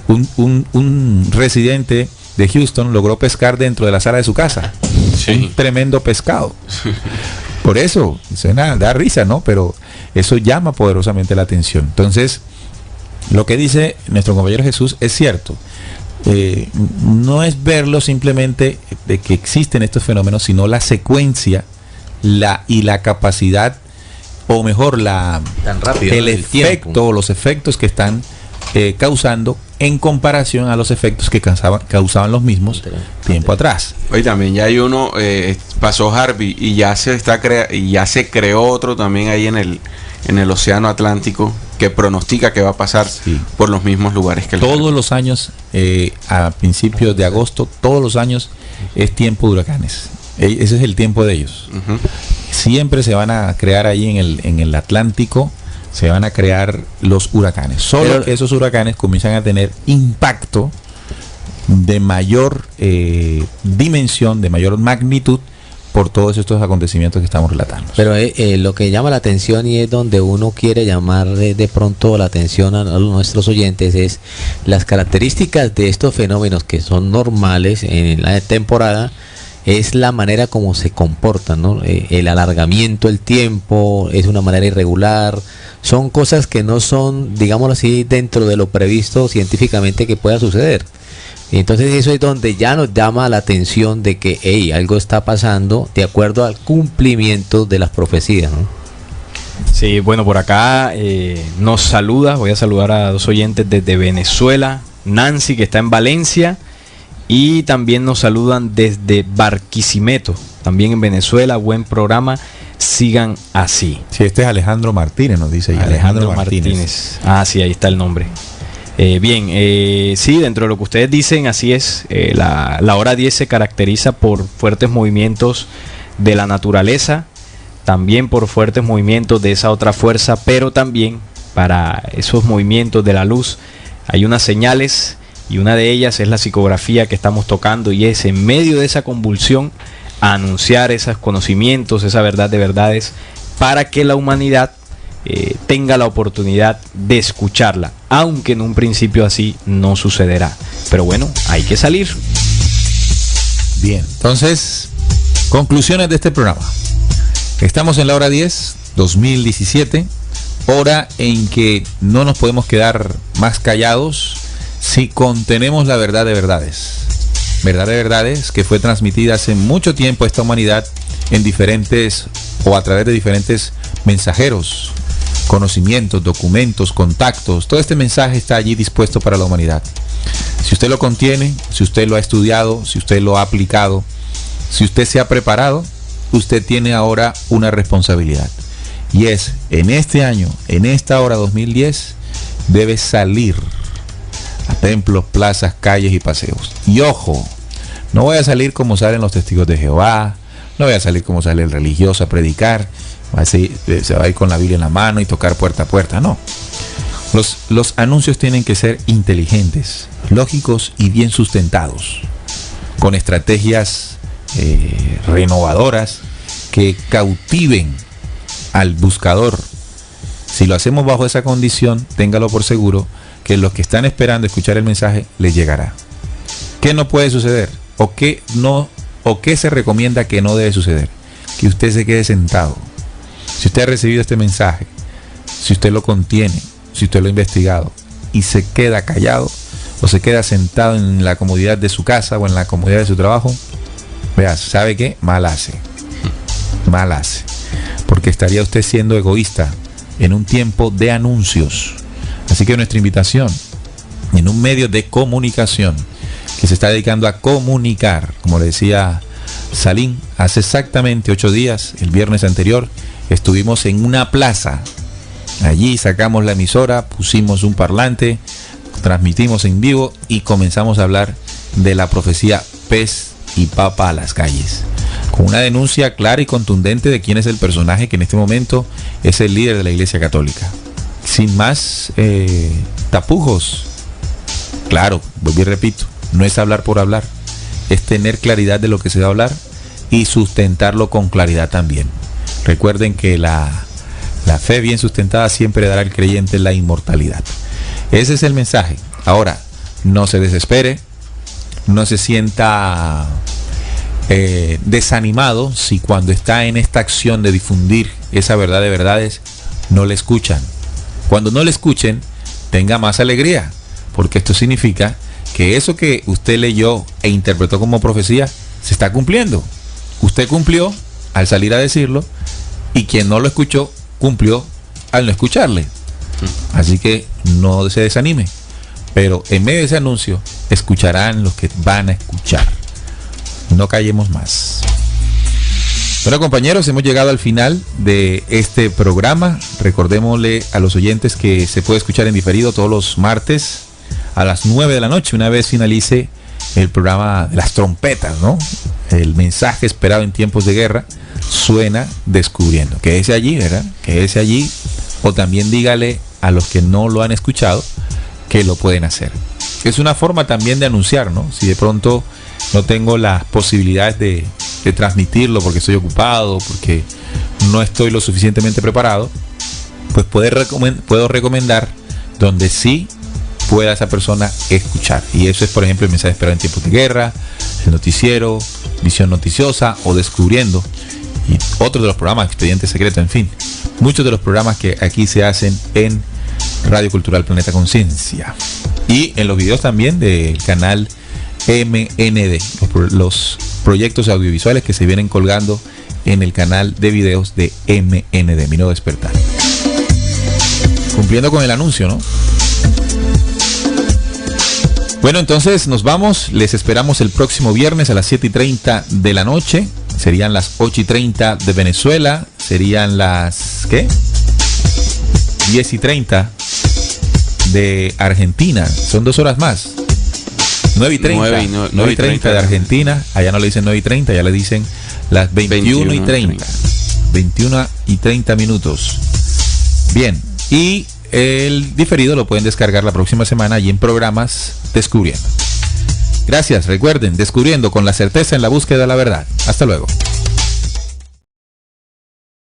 un residente de Houston logró pescar dentro de la sala de su casa. Sí. Un tremendo pescado. Por eso, suena, da risa, ¿no? Pero eso llama poderosamente la atención. Entonces, lo que dice nuestro compañero Jesús es cierto. No es verlo simplemente de que existen estos fenómenos, sino la secuencia y la capacidad, o mejor, tan rápido, el efecto o los efectos que están causando en comparación a los efectos que causaban los mismos tiempo atrás. Hoy también ya hay uno, pasó Harvey y ya se creó otro también ahí en el océano Atlántico que pronostica que va a pasar por los mismos lugares que el todos Harvey. los años, a principios de agosto, todos los años es tiempo de huracanes. Ese es el tiempo de ellos. Uh-huh. Siempre se van a crear ahí en el Atlántico, se van a crear los huracanes. Solo que esos huracanes comienzan a tener impacto de mayor dimensión, de mayor magnitud, por todos estos acontecimientos que estamos relatando. Pero lo que llama la atención, y es donde uno quiere llamar de pronto la atención a nuestros oyentes, es las características de estos fenómenos que son normales en la temporada. Es la manera como se comportan, ¿no? El alargamiento, el tiempo, es una manera irregular. Son cosas que no son, digámoslo así, dentro de lo previsto científicamente que pueda suceder. Entonces eso es donde ya nos llama la atención de que hey, algo está pasando de acuerdo al cumplimiento de las profecías, ¿no? Sí, bueno, por acá nos saluda, voy a saludar a 2 oyentes desde Venezuela, Nancy, que está en Valencia, y también nos saludan desde Barquisimeto, también en Venezuela. Buen programa, sigan así. Sí, este es Alejandro Martínez, nos dice. Alejandro Martínez. Ah, sí, ahí está el nombre. Bien, sí, dentro de lo que ustedes dicen, así es. La hora 10 se caracteriza por fuertes movimientos de la naturaleza, también por fuertes movimientos de esa otra fuerza, pero también para esos movimientos de la luz hay unas señales, y una de ellas es la psicografía que estamos tocando, y es en medio de esa convulsión anunciar esos conocimientos, esa verdad de verdades, para que la humanidad tenga la oportunidad de escucharla, aunque en un principio así no sucederá. Pero bueno, hay que salir. Bien, entonces, conclusiones de este programa. Estamos en la hora 10, 2017, hora en que no nos podemos quedar más callados si contenemos la verdad de verdades. Verdad de verdades que fue transmitida hace mucho tiempo a esta humanidad en diferentes o a través de diferentes mensajeros, conocimientos, documentos, contactos. Todo este mensaje está allí dispuesto para la humanidad. Si usted lo contiene, si usted lo ha estudiado, si usted lo ha aplicado, si usted se ha preparado, usted tiene ahora una responsabilidad. Y es, en este año, en esta hora 2010, debe salir a templos, plazas, calles y paseos. Y ojo, no voy a salir como salen los testigos de Jehová, no voy a salir como sale el religioso a predicar, se va a ir con la Biblia en la mano y tocar puerta a puerta, no. Los anuncios tienen que ser inteligentes, lógicos y bien sustentados, con estrategias renovadoras que cautiven al buscador. Si lo hacemos bajo esa condición, téngalo por seguro que los que están esperando escuchar el mensaje les llegará. ¿Qué no puede suceder? ¿O qué se recomienda que no debe suceder? Que usted se quede sentado. Si usted ha recibido este mensaje, si usted lo contiene, si usted lo ha investigado y se queda callado o se queda sentado en la comodidad de su casa o en la comodidad de su trabajo, vea, ¿sabe qué? Mal hace. Mal hace. Porque estaría usted siendo egoísta en un tiempo de anuncios. Así que nuestra invitación, en un medio de comunicación que se está dedicando a comunicar, como le decía Salim, hace exactamente 8 días, el viernes anterior, estuvimos en una plaza. Allí sacamos la emisora, pusimos un parlante, transmitimos en vivo y comenzamos a hablar de la profecía pez y papa a las calles, con una denuncia clara y contundente de quién es el personaje que en este momento es el líder de la Iglesia Católica. Sin más tapujos. Claro, vuelvo y repito, no es hablar por hablar, es tener claridad de lo que se va a hablar y sustentarlo con claridad también. Recuerden que la fe bien sustentada siempre dará al creyente la inmortalidad. Ese es el mensaje. Ahora, no se desespere, no se sienta desanimado si cuando está en esta acción de difundir esa verdad de verdades no le escuchan. Cuando no le escuchen, tenga más alegría, porque esto significa que eso que usted leyó e interpretó como profecía se está cumpliendo. Usted cumplió al salir a decirlo y quien no lo escuchó cumplió al no escucharle. Así que no se desanime, pero en medio de ese anuncio escucharán los que van a escuchar. No callemos más. Bueno, compañeros, hemos llegado al final de este programa. Recordémosle a los oyentes que se puede escuchar en diferido todos los martes a las 9 de la noche, una vez finalice el programa de las trompetas, ¿no? El mensaje esperado en tiempos de guerra suena descubriendo. Quédese allí, ¿verdad? Quédese allí, o también dígale a los que no lo han escuchado que lo pueden hacer. Es una forma también de anunciar, ¿no? Si de pronto no tengo las posibilidades de transmitirlo porque estoy ocupado, porque no estoy lo suficientemente preparado, pues puedo recomendar donde sí pueda esa persona escuchar. Y eso es, por ejemplo, el mensaje esperado en tiempos de guerra, el noticiero, visión noticiosa o descubriendo, y otros de los programas, Expediente Secreto, en fin, muchos de los programas que aquí se hacen en Radio Cultural Planeta Conciencia. Y en los videos también del canal MND, los proyectos audiovisuales que se vienen colgando en el canal de videos de MND, Mi Nuevo Despertar. Cumpliendo con el anuncio, ¿no? Bueno, entonces nos vamos. Les esperamos el próximo viernes a las 7:30 de la noche. Serían las 8:30 de Venezuela. Serían las, ¿qué? 10:30 de Argentina. Son 2 horas más. 9:30. 9:30 de Argentina. Allá no le dicen 9:30, ya le dicen las 21:30. 21:30 minutos. Bien. Y el diferido lo pueden descargar la próxima semana allí en Programas Descubriendo. Gracias, recuerden, descubriendo con la certeza en la búsqueda de la verdad. Hasta luego.